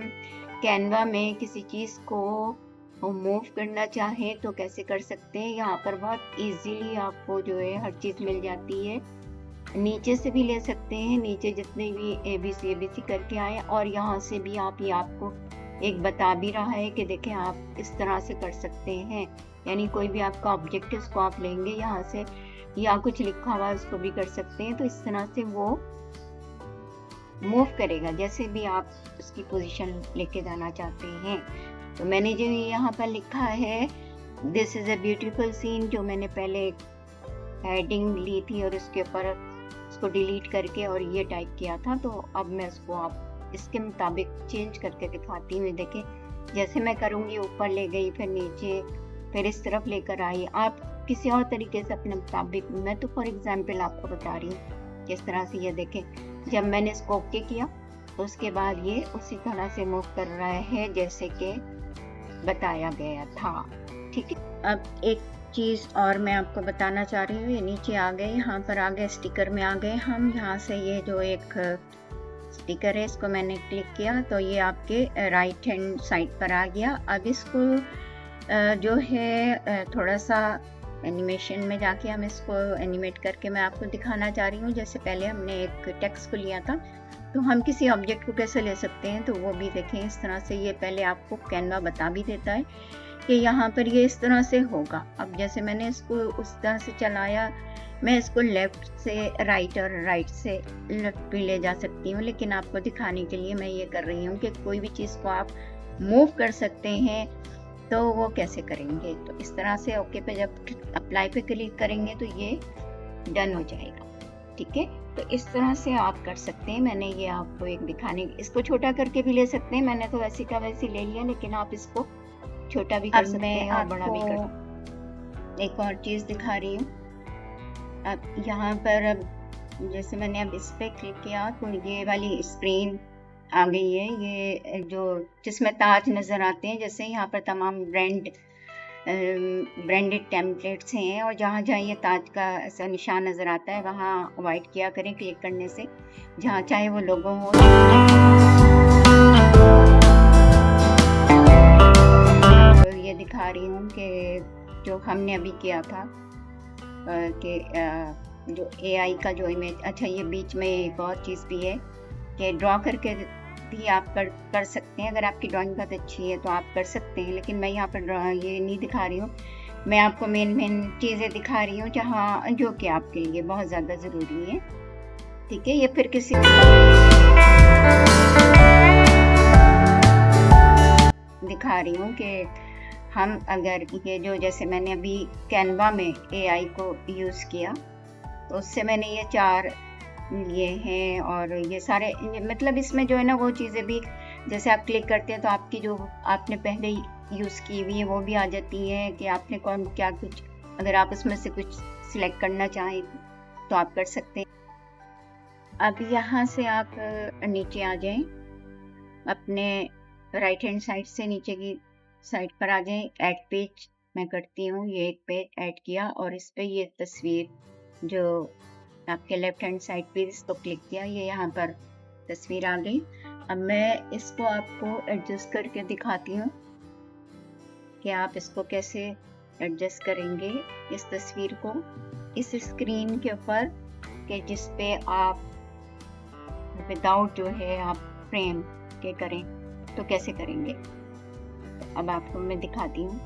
कैनवा में किसी चीज़ को मूव करना चाहें तो कैसे कर सकते हैं। यहाँ पर बहुत इजीली आपको जो है हर चीज़ मिल जाती है। नीचे से भी ले सकते हैं, नीचे जितने भी ABC करके आए, और यहाँ से भी आप ये आपको एक बता भी रहा है कि देखें आप इस तरह से कर सकते हैं। यानी कोई भी आपका ऑब्जेक्ट है उसको आप लेंगे यहाँ से, या कुछ लिखा हुआ है उसको भी कर सकते हैं। तो इस तरह से वो मूव करेगा जैसे भी आप उसकी पोजीशन लेके जाना चाहते हैं। तो मैंने जो यहाँ पर लिखा है this is a beautiful scene, जो मैंने पहले हेडिंग ली थी और उसके ऊपर उसको डिलीट करके और ये टाइप किया था, तो अब मैं उसको आप इसके मुताबिक चेंज करके दिखाती हूँ। देखें जैसे मैं करूँगी, ऊपर ले गई, फिर नीचे, फिर इस तरफ लेकर आई। आप किसी और तरीके से अपने मुताबिक, मैं तो फॉर एग्जांपल आपको बता रही हूँ किस तरह से। ये देखें जब मैंने इसको ओके किया तो उसके बाद ये उसी तरह से मूव कर रहा है जैसे कि बताया गया था। ठीक है, अब एक चीज़ और मैं आपको बताना चाह रही हूँ। ये नीचे आ गए, यहाँ पर आ गए, स्टिकर में आ गए हम। यहाँ से ये जो एक स्टिकर है इसको मैंने क्लिक किया तो ये आपके राइट हैंड साइड पर आ गया। अब इसको जो है थोड़ा सा एनिमेशन में जाके हम इसको एनिमेट करके मैं आपको दिखाना चाह रही हूँ। जैसे पहले हमने एक टेक्स्ट को लिया था, तो हम किसी ऑब्जेक्ट को कैसे ले सकते हैं, तो वो भी देखें इस तरह से। ये पहले आपको कैनवा बता भी देता है कि यहाँ पर ये इस तरह से होगा। अब जैसे मैंने इसको उस तरह से चलाया, मैं इसको लेफ़्ट से राइट और राइट से लेफ़्ट भी ले जा सकती हूँ, लेकिन आपको दिखाने के लिए मैं ये कर रही हूँ कि कोई भी चीज़ को आप मूव कर सकते हैं तो वो कैसे करेंगे। तो इस तरह से ओके पे जब अप्लाई पे क्लिक करेंगे तो ये डन हो जाएगा। ठीक है, तो इस तरह से आप कर सकते हैं। मैंने ये आपको एक दिखाने, इसको छोटा करके भी ले सकते हैं। मैंने तो वैसे का वैसे ले लिया, लेकिन आप इसको छोटा भी कर सकते हैं और बड़ा भी कर। एक और चीज़ दिखा रही हूँ। अब यहाँ पर अब जैसे मैंने अब इस पर क्लिक किया तो ये वाली स्क्रीन आ गई है, ये जो जिसमें ताज नज़र आते हैं। जैसे यहाँ पर तमाम ब्रांडेड टेम्पलेट्स हैं, और जहाँ जहाँ ये ताज का ऐसा निशान नज़र आता है वहाँ वाइट किया करें क्लिक करने से, जहाँ चाहे वो लोगो हो। तो ये दिखा रही हूँ कि जो हमने अभी किया था कि जो AI का जो इमेज, अच्छा ये बीच में एक और चीज़ भी है कि ड्रॉ करके भी आप कर सकते हैं। अगर आपकी ड्राइंग बहुत अच्छी है तो आप कर सकते हैं, लेकिन मैं यहाँ पर ये नहीं दिखा रही हूँ। मैं आपको मेन चीज़ें दिखा रही हूँ जहाँ जो कि आपके लिए बहुत ज़्यादा ज़रूरी है। ठीक है, ये फिर किसी दिखा रही हूँ कि हम अगर ये जो जैसे मैंने अभी कैनवा में AI को यूज़ किया तो उससे मैंने ये 4 लिए हैं, और ये सारे मतलब इसमें जो है ना वो चीज़ें भी जैसे आप क्लिक करते हैं तो आपकी जो आपने पहले यूज़ की हुई है वो भी आ जाती है कि आपने कौन क्या कुछ, अगर आप उसमें से कुछ सिलेक्ट करना चाहें तो आप कर सकते हैं। अब यहाँ से आप नीचे आ जाएं, अपने राइट हैंड साइड से नीचे की साइड पर आ जाएं। ऐड पेज मैं करती हूँ, ये एक पेज ऐड किया और इस पे ये तस्वीर जो आपके लेफ्ट हैंड साइड पे इसको क्लिक किया, ये यहाँ पर तस्वीर आ गई। अब मैं इसको आपको एडजस्ट करके दिखाती हूँ कि आप इसको कैसे एडजस्ट करेंगे इस तस्वीर को इस स्क्रीन के ऊपर, कि जिस पे आप विदाउट जो है आप फ्रेम के करें तो कैसे करेंगे। अब आपको मैं दिखाती हूँ।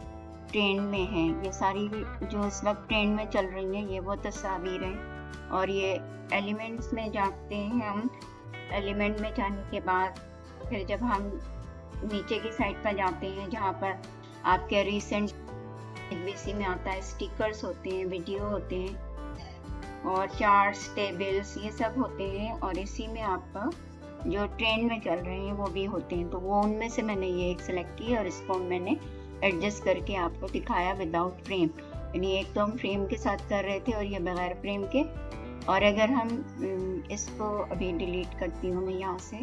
ट्रेंड में है ये सारी जो इस वक्त ट्रेंड में चल रही हैं, ये वो तस्वीरें हैं। और ये एलिमेंट्स में जाते हैं हम। एलिमेंट में जाने के बाद फिर जब हम नीचे की साइड पर जाते हैं जहाँ पर आपके रिसेंट बीसी में आता है, स्टिकर्स होते हैं, वीडियो होते हैं और चार्ट्स, टेबल्स, ये सब होते हैं। और इसी में आपका जो ट्रेंड में चल रहे हैं वो भी होते हैं। तो वो उनमें से मैंने ये एक सेलेक्ट की और इसको मैंने एडजस्ट करके आपको दिखाया विदाउट फ्रेम। यानी एक तो हम फ्रेम के साथ कर रहे थे और ये बगैर फ्रेम के। और अगर हम इसको अभी डिलीट करती हूँ मैं यहाँ से,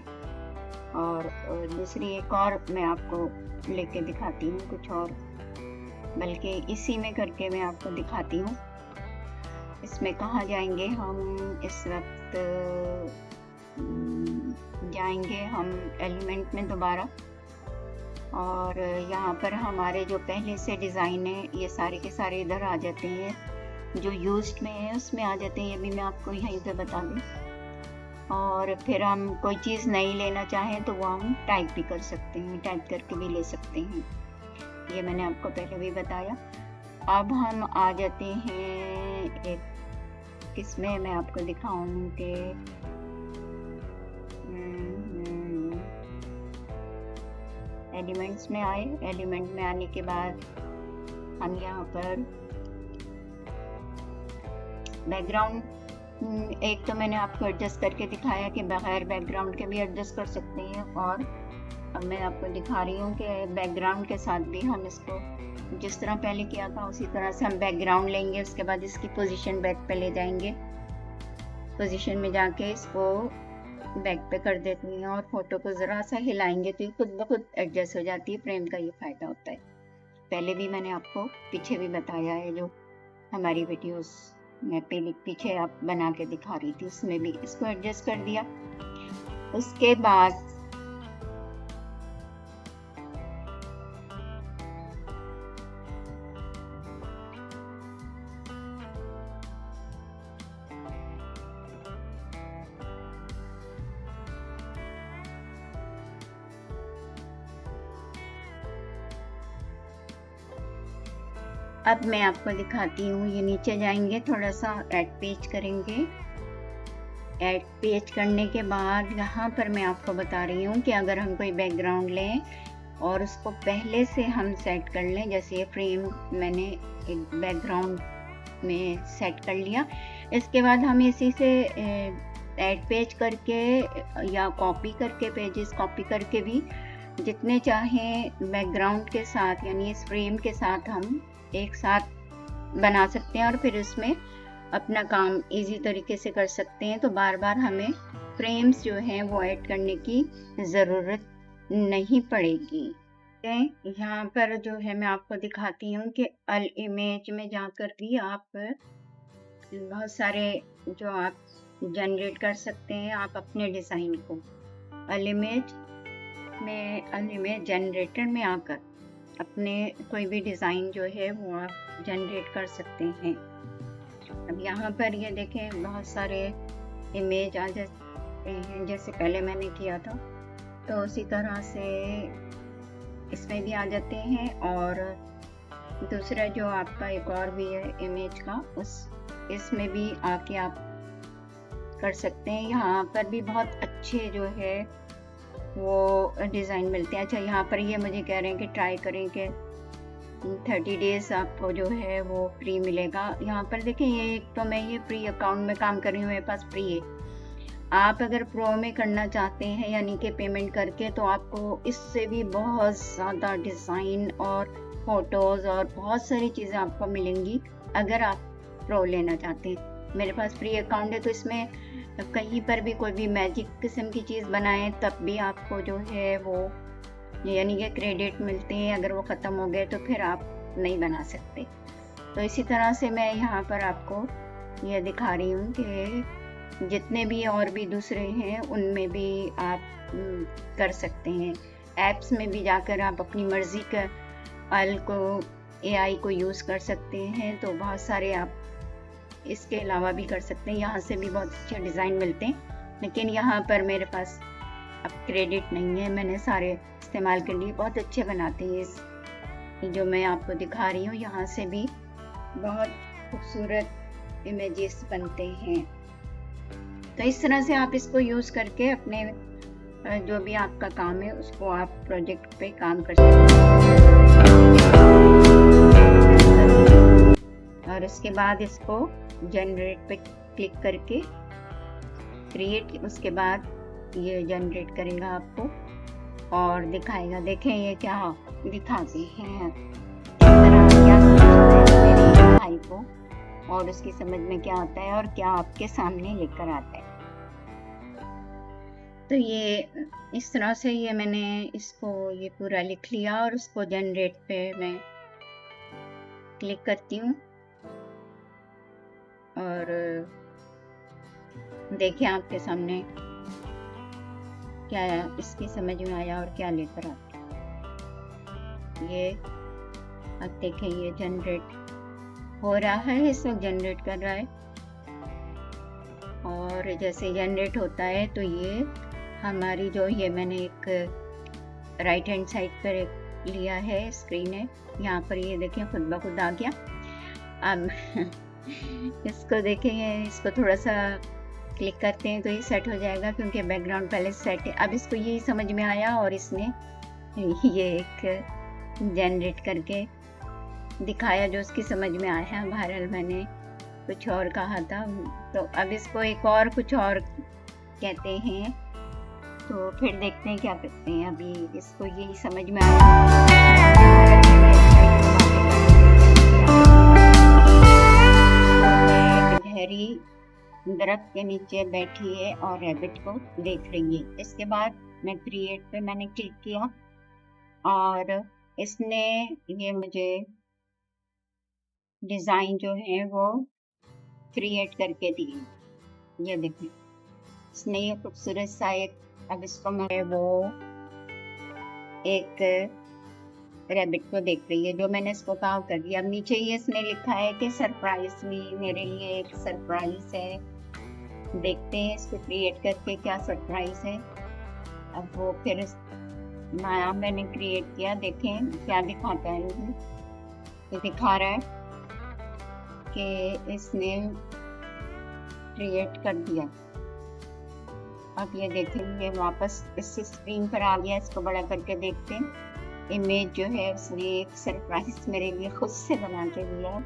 और दूसरी एक और मैं आपको लेके दिखाती हूँ कुछ और, बल्कि इसी में करके मैं आपको दिखाती हूँ। इसमें कहाँ जाएंगे हम इस वक्त, जाएंगे हम एलिमेंट में दोबारा, और यहाँ पर हमारे जो पहले से डिज़ाइन है ये सारे के सारे इधर आ जाते हैं, जो यूज्ड में है उसमें आ जाते हैं। ये भी मैं आपको यहीं पे बता दूँ। और फिर हम कोई चीज़ नहीं लेना चाहें तो वो हम टाइप भी कर सकते हैं, टाइप करके भी ले सकते हैं। ये मैंने आपको पहले भी बताया। अब हम आ जाते हैं एक किसमें मैं आपको दिखाऊं कि एलिमेंट्स में आए। एलिमेंट में आने के बाद हम यहाँ पर बैकग्राउंड, एक तो मैंने आपको एडजस्ट करके दिखाया कि बगैर बैकग्राउंड के भी एडजस्ट कर सकते हैं। और अब मैं आपको दिखा रही हूँ कि बैकग्राउंड के साथ भी हम इसको जिस तरह पहले किया था उसी तरह से हम बैकग्राउंड लेंगे। उसके बाद इसकी पोजीशन बैक पे ले जाएंगे, पोजीशन में जाके इसको बैक पे कर देती हैं और फोटो को ज़रा सा हिलाएंगे तो ये खुद ब खुद एडजस्ट हो जाती है। फ्रेम का ये फ़ायदा होता है। पहले भी मैंने आपको पीछे भी बताया है, जो हमारी वीडियोस मैं पीछे आप बना के दिखा रही थी उसमें भी इसको एडजस्ट कर दिया। उसके बाद अब मैं आपको दिखाती हूँ। ये नीचे जाएंगे, थोड़ा सा ऐड पेज करेंगे। ऐड पेज करने के बाद यहाँ पर मैं आपको बता रही हूँ कि अगर हम कोई बैकग्राउंड लें और उसको पहले से हम सेट कर लें, जैसे ये फ्रेम मैंने एक बैकग्राउंड में सेट कर लिया। इसके बाद हम इसी से ऐड पेज करके या कॉपी करके, पेजेस कॉपी करके भी जितने चाहें बैकग्राउंड के साथ, यानी इस फ्रेम के साथ हम एक साथ बना सकते हैं और फिर उसमें अपना काम इजी तरीके से कर सकते हैं। तो बार बार हमें फ्रेम्स जो हैं वो ऐड करने की ज़रूरत नहीं पड़ेगी। यहाँ पर जो है मैं आपको दिखाती हूँ कि अल इमेज में जाकर भी आप बहुत सारे जो आप जनरेट कर सकते हैं आप अपने डिज़ाइन को। अल इमेज जनरेटर में आकर अपने कोई भी डिज़ाइन जो है वो आप जनरेट कर सकते हैं। अब यहाँ पर ये देखें बहुत सारे इमेज आ जाते हैं, जैसे पहले मैंने किया था तो उसी तरह से इसमें भी आ जाते हैं। और दूसरा जो आपका एक और भी है इमेज का, इसमें भी आके आप कर सकते हैं। यहाँ पर भी बहुत अच्छे जो है वो डिज़ाइन मिलते हैं। अच्छा, यहाँ पर ये मुझे कह रहे हैं कि ट्राई करें कि 30 डेज़ आपको जो है वो फ्री मिलेगा। यहाँ पर देखें, ये एक तो मैं ये फ्री अकाउंट में काम कर रही हूँ, मेरे पास फ्री है। आप अगर प्रो में करना चाहते हैं यानी कि पेमेंट करके, तो आपको इससे भी बहुत ज़्यादा डिज़ाइन और फोटोज़ और बहुत सारी चीज़ें आपको मिलेंगी अगर आप प्रो लेना चाहते हैं। मेरे पास फ्री अकाउंट है तो इसमें कहीं पर भी कोई भी मैजिक किस्म की चीज़ बनाएं तब भी आपको जो है वो यानी कि क्रेडिट मिलते हैं। अगर वो ख़त्म हो गए तो फिर आप नहीं बना सकते। तो इसी तरह से मैं यहाँ पर आपको ये दिखा रही हूँ कि जितने भी और भी दूसरे हैं उनमें भी आप कर सकते हैं। ऐप्स में भी जाकर आप अपनी मर्ज़ी का एल को एआई को यूज़ कर सकते हैं, तो बहुत सारे आप इसके अलावा भी कर सकते हैं। यहाँ से भी बहुत अच्छे डिज़ाइन मिलते हैं, लेकिन यहाँ पर मेरे पास अब क्रेडिट नहीं है, मैंने सारे इस्तेमाल कर लिए। बहुत अच्छे बनाते हैं इस जो मैं आपको दिखा रही हूँ, यहाँ से भी बहुत खूबसूरत इमेजेस बनते हैं। तो इस तरह से आप इसको यूज़ करके अपने जो भी आपका काम है उसको आप प्रोजेक्ट पे काम कर सकते हैं। और उसके बाद इसको जनरेट पे क्लिक करके क्रिएट, उसके बाद ये जनरेट करेगा आपको और दिखाएगा। देखें ये क्या दिखाते हैं, इस तरह क्या समझता है मेरे भाई को और उसकी समझ में क्या आता है और क्या आपके सामने लेकर आता है। तो ये इस तरह से ये मैंने इसको ये पूरा लिख लिया और उसको जनरेट पे मैं क्लिक करती हूँ और देखिए आपके सामने क्या इसकी समझ में आया और क्या लेकर आता है। ये अब देखें ये जनरेट हो रहा है, इस वक्त जनरेट कर रहा है और जैसे जनरेट होता है तो ये हमारी जो ये मैंने एक राइट हैंड साइड पर एक लिया है स्क्रीन है, यहाँ पर ये देखें खुद ब खुद आ गया। अब इसको देखें, इसको थोड़ा सा क्लिक करते हैं तो ये सेट हो जाएगा क्योंकि बैकग्राउंड पहले सेट है। अब इसको यही समझ में आया और इसने ये एक जनरेट करके दिखाया जो उसकी समझ में आया। बहरहाल मैंने कुछ और कहा था, तो अब इसको एक और कुछ और कहते हैं, तो फिर देखते हैं क्या करते हैं। अभी इसको यही समझ में आया। गहरी दरख्त के नीचे बैठी है और रैबिट को देख रही है। इसके बाद मैं क्रिएट पे मैंने क्लिक किया और इसने ये मुझे डिज़ाइन जो है वो क्रिएट करके दिए। ये देखिए इसने ये खूबसूरत सा एक, अब इसको मैं वो एक रैबिट को देख रही है जो मैंने इसको कहा कर दिया। अब नीचे ये इसने लिखा है कि सरप्राइज भी मेरे लिए एक सरप्राइज है। देखते हैं इसको क्रिएट करके क्या सरप्राइज है। अब वो फिर नया मैंने क्रिएट किया, देखें क्या दिखाता है। ये दिखा रहा है कि इसने क्रिएट कर दिया। अब ये देखेंगे वापस इस स्क्रीन पर आ गया। इसको बड़ा करके देखते हैं। इमेज जो है उसने एक सरप्राइज मेरे लिए खुद से बना के दिया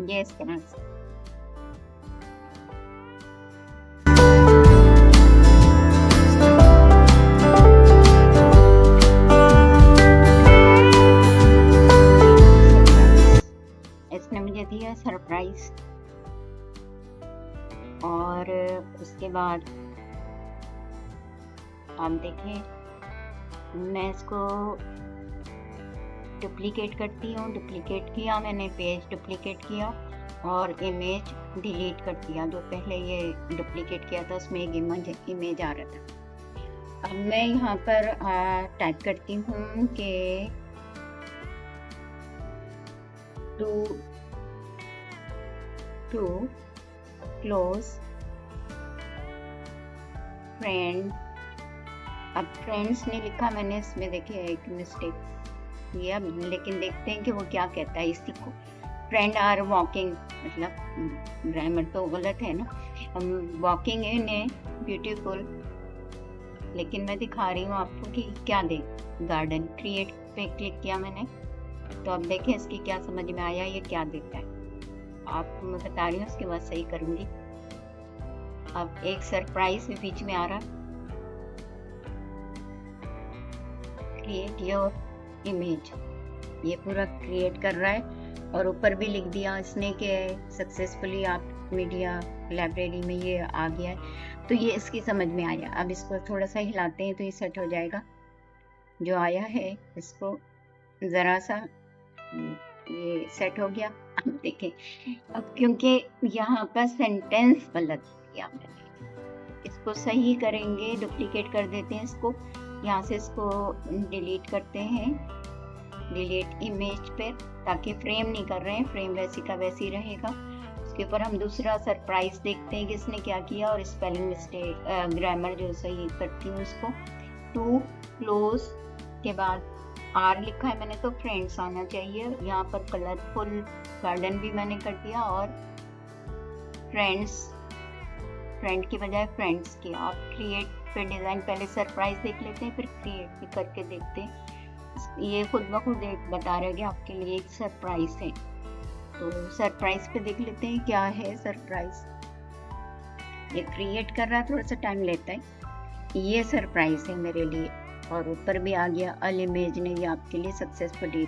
ये इस तरह से। इसने मुझे दिया सरप्राइज और उसके बाद आप देखें मैं इसको डुप्लीकेट करती हूँ। डुप्लीकेट किया मैंने, पेज डुप्लीकेट किया और इमेज डिलीट कर दिया। जो पहले ये डुप्लीकेट किया था उसमें एक इमेज आ रहा था। अब मैं यहाँ पर टाइप करती हूँ कि टू क्लोज फ्रेंड। अब फ्रेंड्स ने लिखा मैंने, इसमें देखिए एक मिस्टेक किया, लेकिन देखते हैं कि वो क्या कहता है इसी को। फ्रेंड आर वॉकिंग, मतलब ग्रामर तो गलत है ना। वॉकिंग इन ए ब्यूटीफुल, लेकिन मैं दिखा रही हूँ आपको कि क्या दे। गार्डन क्रिएट पे क्लिक किया मैंने, तो अब देखें इसकी क्या समझ में आया, ये क्या देता है आपको मैं बता रही हूँ, उसके बाद सही करूँगी। अब एक सरप्राइज भी बीच में आ रहा, क्रिएट योर इमेज, ये पूरा क्रिएट कर रहा है और ऊपर भी लिख दिया इसने कि सक्सेसफुली आप मीडिया लाइब्रेरी में ये आ गया है। तो ये इसकी समझ में आया। अब इसको थोड़ा सा हिलाते हैं तो ये सेट हो जाएगा। जो आया है इसको ज़रा सा ये सेट हो गया। अब देखें, अब क्योंकि यहाँ पर सेंटेंस गलत किया मैंने, इसको सही करेंगे, डुप्लीकेट कर देते हैं इसको, यहाँ से इसको डिलीट करते हैं, डिलीट इमेज पे, ताकि फ्रेम नहीं कर रहे हैं, फ्रेम वैसी का वैसी ही रहेगा। उसके ऊपर हम दूसरा सरप्राइज देखते हैं कि इसने क्या किया, और स्पेलिंग मिस्टेक, ग्रामर जो सही करती हूँ उसको। टू क्लोज के बाद आर लिखा है मैंने, तो फ्रेंड्स आना चाहिए। यहाँ पर कलरफुल गार्डन भी मैंने कर दिया, और फ्रेंड्स, फ्रेंड की बजाय फ्रेंड्स किया। आप क्रिएट पे डिज़ाइन, पहले सरप्राइज देख लेते हैं, फिर क्रिएट भी करके देखते हैं। ये खुद ब खुद एक बता रहे कि आपके लिए एक सरप्राइज है। तो सरप्राइज पे देख लेते हैं क्या है सरप्राइज। ये क्रिएट कर रहा है, थोड़ा सा टाइम लेता है। ये सरप्राइज है मेरे लिए, और ऊपर भी आ गया अल इमेज ने ये आपके लिए सक्सेसफुली,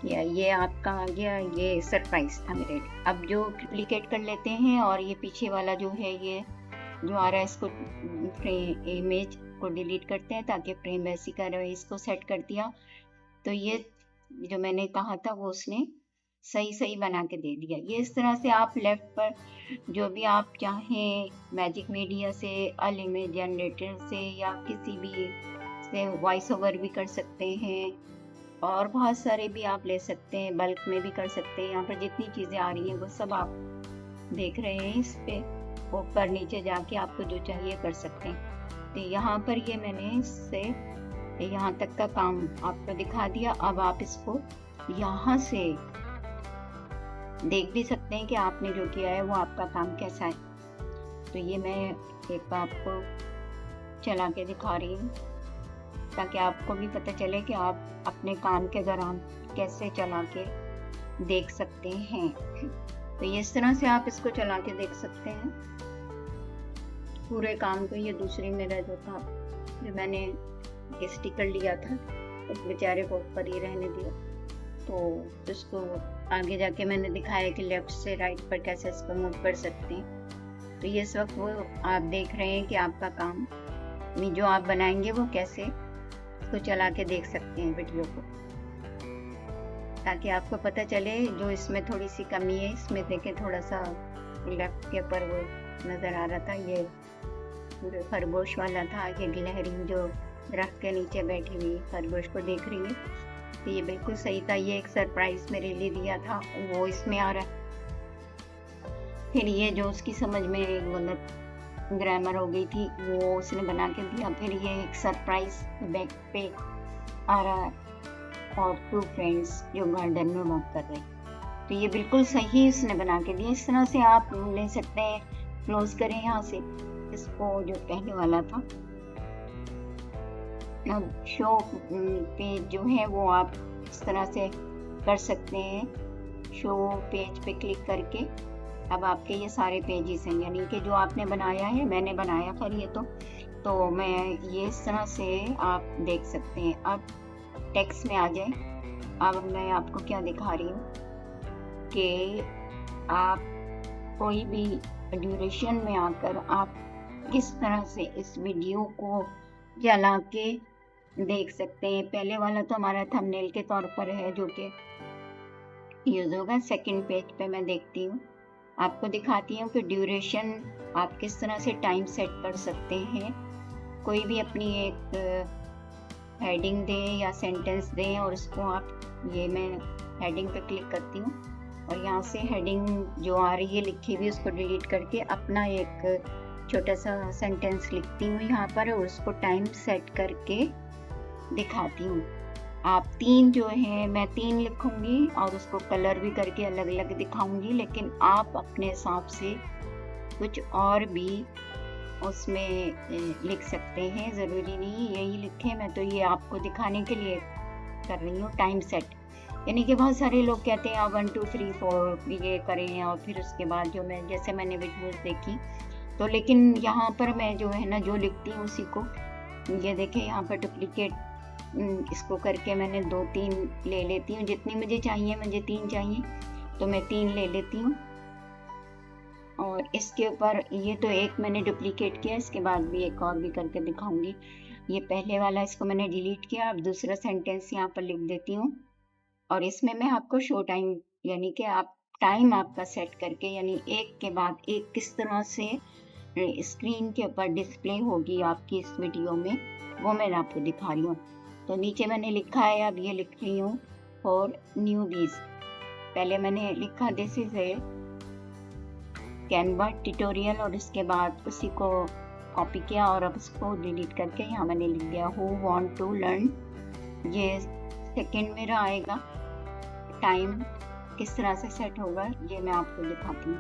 या ये आपका आ गया, ये सरप्राइज था मेरे लिए। अब जो डुप्लीकेट कर लेते हैं, और ये पीछे वाला जो है, ये जो आ रहा है, इसको इमेज को डिलीट करते हैं ताकि फ्रेम वैसी का रहे। इसको सेट कर दिया, तो ये जो मैंने कहा था वो उसने सही बना के दे दिया। ये इस तरह से आप लेफ्ट पर जो भी आप चाहें, मैजिक मीडिया से, अल इमेज जनरेटर से, या किसी भी से वॉइस ओवर भी कर सकते हैं, और बहुत सारे भी आप ले सकते हैं, बल्क में भी कर सकते हैं। यहाँ पर जितनी चीज़ें आ रही हैं वो सब आप देख रहे हैं। इस पे ऊपर नीचे जाके आपको जो चाहिए कर सकते हैं। तो यहाँ पर ये मैंने इससे यहाँ तक का काम आपको दिखा दिया। अब आप इसको यहाँ से देख भी सकते हैं कि आपने जो किया है वो आपका काम कैसा है। तो ये मैं एक आपको चला के दिखा रही हूँ, ताकि आपको भी पता चले कि आप अपने काम के दौरान कैसे चला के देख सकते हैं। तो ये इस तरह से आप इसको चला के देख सकते हैं पूरे काम को। ये दूसरी मेरा जो था, जो मैंने स्टिकर लिया था, उस बेचारे को ऊपर ही रहने दिया। तो इसको आगे जाके मैंने दिखाया कि लेफ्ट से राइट पर कैसे इसको मूव कर सकते हैं। तो ये इस वक्त वो आप देख रहे हैं कि आपका काम जो आप बनाएंगे वो कैसे इसको चला के देख सकते हैं वीडियो को, ताकि आपको पता चले। जो इसमें थोड़ी सी कमी है, इसमें देखें थोड़ा सा लेफ्ट के ऊपर वो नज़र आ रहा था, ये पूरे खरगोश वाला था। ये गिलहरी जो दरख्त के नीचे बैठी हुई खरगोश को देख रही है, तो ये बिल्कुल सही था। ये एक सरप्राइज मेरे लिए दिया था, वो इसमें आ रहा है। फिर ये जो उसकी समझ में गलत ग्रामर हो गई थी, वो उसने बना के दिया। फिर ये एक सरप्राइज बैक पे आ रहा है, और टू फ्रेंड्स जो गार्डन में वॉक कर रहे हैं। तो ये बिल्कुल सही उसने बना के दिया। इस तरह से आप ले सकते हैं। क्लोज करें यहाँ से इसको, जो पहले वाला था। अब शो पेज जो है वो आप इस तरह से कर सकते हैं। शो पेज पे क्लिक करके अब आपके ये सारे पेजेस हैं, यानी कि जो आपने बनाया है, मैंने बनाया खैर ये तो मैं ये इस तरह से आप देख सकते हैं। अब टेक्स्ट में आ जाए। अब मैं आपको क्या दिखा रही हूँ कि आप कोई भी ड्यूरेशन में आकर आप किस तरह से इस वीडियो को चला के देख सकते हैं। पहले वाला तो हमारा थंबनेल के तौर पर है, जो कि यूज होगा। सेकंड पेज पे मैं देखती हूँ, आपको दिखाती हूँ कि ड्यूरेशन आप किस तरह से टाइम सेट कर सकते हैं। कोई भी अपनी एक हेडिंग दें या सेंटेंस दें, और उसको आप, ये मैं हेडिंग पे क्लिक करती हूँ, और यहाँ से हेडिंग जो आ रही है लिखी हुई उसको डिलीट करके अपना एक छोटा सा सेंटेंस लिखती हूँ यहाँ पर, और उसको टाइम सेट करके दिखाती हूँ। आप 3 जो है, मैं 3 लिखूंगी और उसको कलर भी करके अलग अलग दिखाऊंगी, लेकिन आप अपने हिसाब से कुछ और भी उसमें लिख सकते हैं। ज़रूरी नहीं यही लिखें, मैं तो ये आपको दिखाने के लिए कर रही हूँ टाइम सेट। यानी कि बहुत सारे लोग कहते हैं आप 1 2 3 4 ये करें, और फिर उसके बाद जो मैं, जैसे मैंने वीडियोस देखी तो, लेकिन यहाँ पर मैं जो है ना, जो लिखती हूँ उसी को, ये देखें यहाँ पर डुप्लीकेट इसको करके मैंने 2-3 ले लेती हूँ। जितनी मुझे चाहिए, मुझे 3 चाहिए तो मैं 3 ले लेती हूँ। और इसके ऊपर ये तो एक मैंने डुप्लीकेट किया, इसके बाद भी एक और भी करके दिखाऊंगी। ये पहले वाला, इसको मैंने डिलीट किया। अब दूसरा सेंटेंस यहाँ पर लिख देती हूँ और इसमें मैं आपको शो टाइम यानी कि आप टाइम आपका सेट करके यानी एक के बाद एक किस तरह से स्क्रीन के ऊपर डिस्प्ले होगी आपकी इस वीडियो में, वो मैं आपको दिखा रही हूँ। तो नीचे मैंने लिखा है, अब ये लिख रही हूँ फॉर न्यूबीज। पहले मैंने लिखा this is a Canva tutorial और इसके बाद उसी को कॉपी किया और अब उसको डिलीट करके यहाँ मैंने लिख दिया हु वांट टू लर्न। ये सेकंड मेरा आएगा, टाइम किस तरह से सेट होगा ये मैं आपको दिखाती हूँ।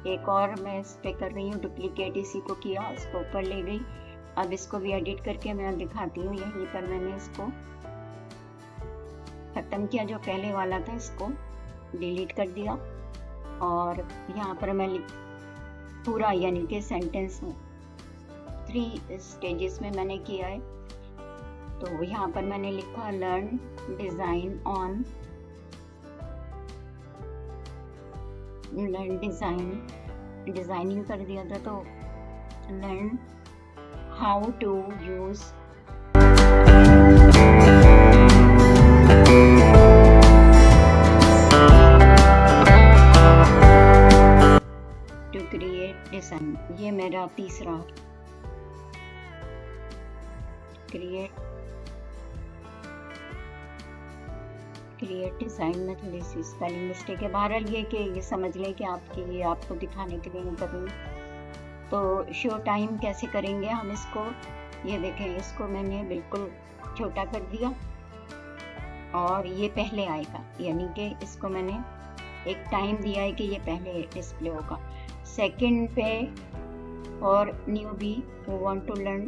एक और मैं इस पे कर रही हूँ डुप्लीकेट, इसी को किया इसको ऊपर ले गई। अब इसको भी एडिट करके मैं दिखाती हूँ। यहीं पर मैंने इसको खत्म किया, जो पहले वाला था इसको डिलीट कर दिया और यहाँ पर मैं पूरा यानी कि सेंटेंस 3 स्टेजेस में मैंने किया है। तो यहाँ पर मैंने लिखा learn design on, learn designing कर दिया था, तो learn how to use to create design. ये मेरा तीसरा क्रिएट डिजाइन में थोड़ी सी स्पेलिंग मिस्टेक है। बहरहाल ये कि ये समझ लें कि ये आपको दिखाने के लिए नहीं कर रही। तो शो टाइम कैसे करेंगे हम इसको, ये देखें, इसको मैंने बिल्कुल छोटा कर दिया और ये पहले आएगा, यानी कि इसको मैंने एक टाइम दिया है कि ये पहले डिस्प्ले होगा। सेकंड पे और newbie who want to learn,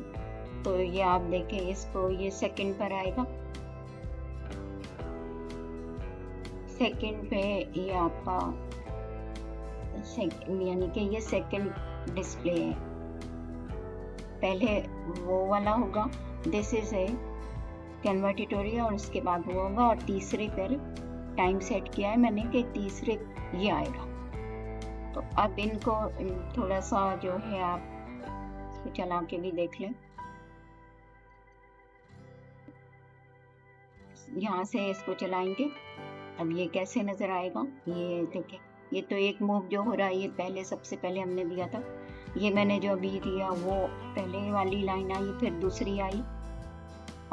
तो ये आप देखें इसको, ये सेकंड पर आएगा। सेकंड पे ये आपका यानी कि ये सेकंड डिस्प्ले है, पहले वो वाला होगा this is a Canva tutorial और उसके बाद वो होगा, और तीसरे पर टाइम सेट किया है मैंने कि तीसरे ये आएगा। तो अब इनको थोड़ा सा जो है आप इसको चला के भी देख लें। यहाँ से इसको चलाएंगे, अब ये कैसे नजर आएगा, ये देखें, ये तो एक मूव जो हो रहा है ये पहले सबसे पहले हमने दिया था, ये मैंने जो अभी दिया वो पहले वाली लाइन आई, फिर दूसरी आई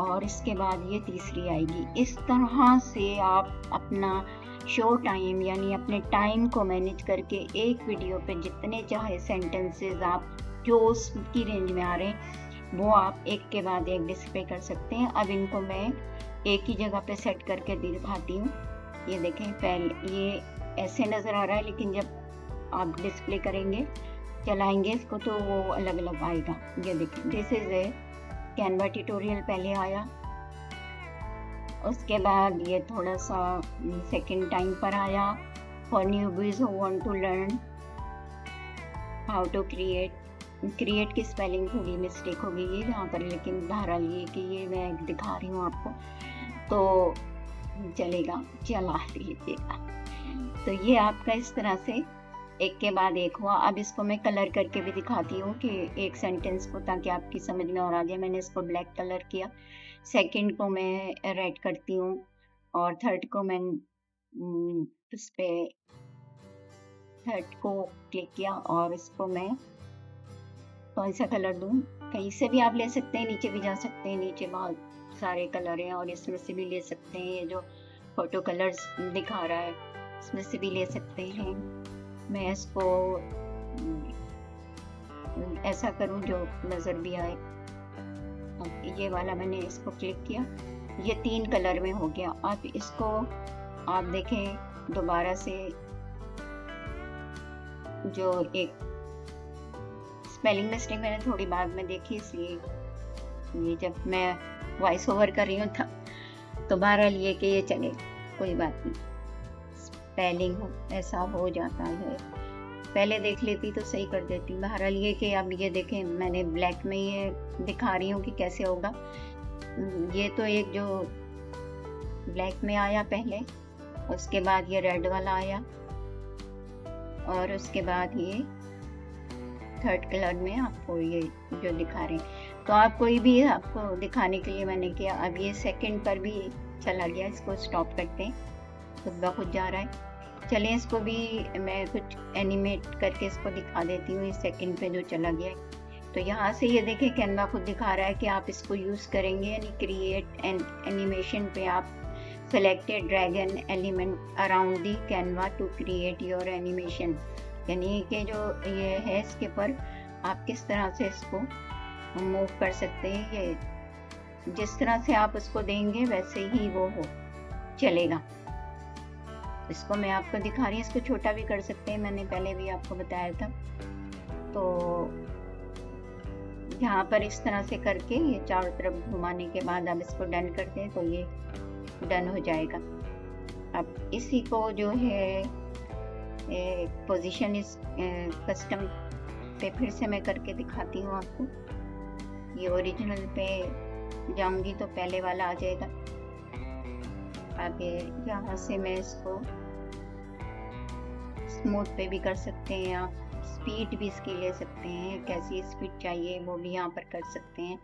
और इसके बाद ये तीसरी आएगी। इस तरह से आप अपना शो टाइम यानी अपने टाइम को मैनेज करके एक वीडियो पे जितने चाहे सेंटेंसेस आप जो उसकी रेंज में आ रहे हैं वो आप एक के बाद एक डिस्प्ले कर सकते हैं। अब इनको मैं एक ही जगह पे सेट करके दिखाती हूँ। ये देखें, पहले ये ऐसे नज़र आ रहा है, लेकिन जब आप डिस्प्ले करेंगे चलाएंगे इसको तो वो अलग अलग आएगा। ये देखें, this is a Canva tutorial पहले आया, उसके बाद ये थोड़ा सा सेकंड टाइम पर आया for newbies who want to learn how to create की स्पेलिंग थोड़ी मिस्टेक हो गई है यहाँ पर, लेकिन बहरहाल ये कि ये मैं दिखा रही हूँ आपको तो चलेगा, चला लीजिएगा। तो ये आपका इस तरह से एक के बाद एक हुआ। अब इसको मैं कलर करके भी दिखाती हूँ कि एक सेंटेंस को, ताकि आपकी समझ में और आ जाए। मैंने इसको ब्लैक कलर किया, सेकंड को मैं रेड करती हूँ और थर्ड को मैं उस पे थर्ड को क्लिक किया और इसको मैं कौन सा कलर दूँ, कहीं से भी आप ले सकते हैं, नीचे भी जा सकते हैं, नीचे बहुत सारे कलर हैं और इसमें से भी ले सकते हैं। ये जो फोटो कलर्स दिखा रहा है इसमें से भी ले सकते हैं। मैं इसको ऐसा करूं जो नज़र भी आए। अब ये वाला मैंने इसको क्लिक किया, ये 3 कलर में हो गया। अब इसको आप देखें दोबारा से, जो एक स्पेलिंग मिस्टेक मैंने थोड़ी बाद में देखी, इसलिए ये जब मैं वॉइस ओवर कर रही हूँ था तो बहरहाल ये कि ये चले, कोई बात नहीं, स्पेलिंग ऐसा हो जाता है, पहले देख लेती तो सही कर देती। बहरहाल ये कि अब ये देखें, मैंने ब्लैक में ये दिखा रही हूँ कि कैसे होगा। ये तो एक जो ब्लैक में आया पहले, उसके बाद ये रेड वाला आया और उसके बाद ये थर्ड कलर में आपको ये जो दिखा रहे हैं। तो आप कोई भी आपको दिखाने के लिए मैंने किया। अब ये सेकंड पर भी चला गया, इसको स्टॉप करते हैं। खुद ब खुद जा रहा है। चलिए इसको भी मैं कुछ एनिमेट करके इसको दिखा देती हूँ। इस सेकंड पे जो चला गया है, तो यहाँ से ये देखें कैनवा खुद दिखा रहा है कि आप इसको यूज़ करेंगे, यानी क्रिएट एंड एनिमेशन पे आप selected drag an element around the Canva to create your animation, यानी कि जो ये है इसके पर आप किस तरह से इसको मूव कर सकते हैं। ये जिस तरह से आप उसको देंगे वैसे ही वो हो चलेगा। इसको मैं आपको दिखा रही हूँ, इसको छोटा भी कर सकते हैं, मैंने पहले भी आपको बताया था। तो यहाँ पर इस तरह से करके ये चारों तरफ घुमाने के बाद अब इसको डन करते हैं तो ये डन हो जाएगा। अब इसी को जो है पोजीशन इस कस्टम पे फिर से मैं करके दिखाती हूँ आपको। ये ओरिजिनल पे जाऊंगी तो पहले वाला आ जाएगा। अब यहाँ से मैं इसको स्मूथ पे भी कर सकते हैं, आप स्पीड भी इसकी ले सकते हैं, कैसी स्पीड चाहिए वो भी यहाँ पर कर सकते हैं।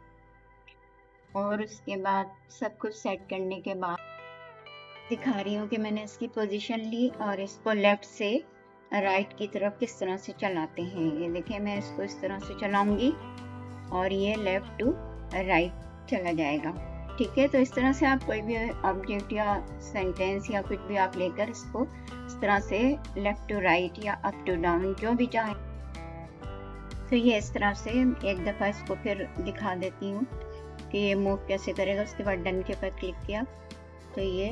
और उसके बाद सब कुछ सेट करने के बाद दिखा रही हूँ कि मैंने इसकी पोजीशन ली और इसको लेफ्ट से राइट की तरफ किस तरह से चलाते हैं। ये देखिए मैं इसको इस तरह से चलाऊंगी और ये लेफ्ट टू राइट चला जाएगा। ठीक है, तो इस तरह से आप कोई भी ऑब्जेक्ट या सेंटेंस या कुछ भी आप लेकर इसको इस तरह से लेफ्ट टू राइट या अप टू डाउन जो भी चाहें। तो ये इस तरह से एक दफ़ा इसको फिर दिखा देती हूँ कि ये मूव कैसे करेगा। उसके बाद डन के पर क्लिक किया तो ये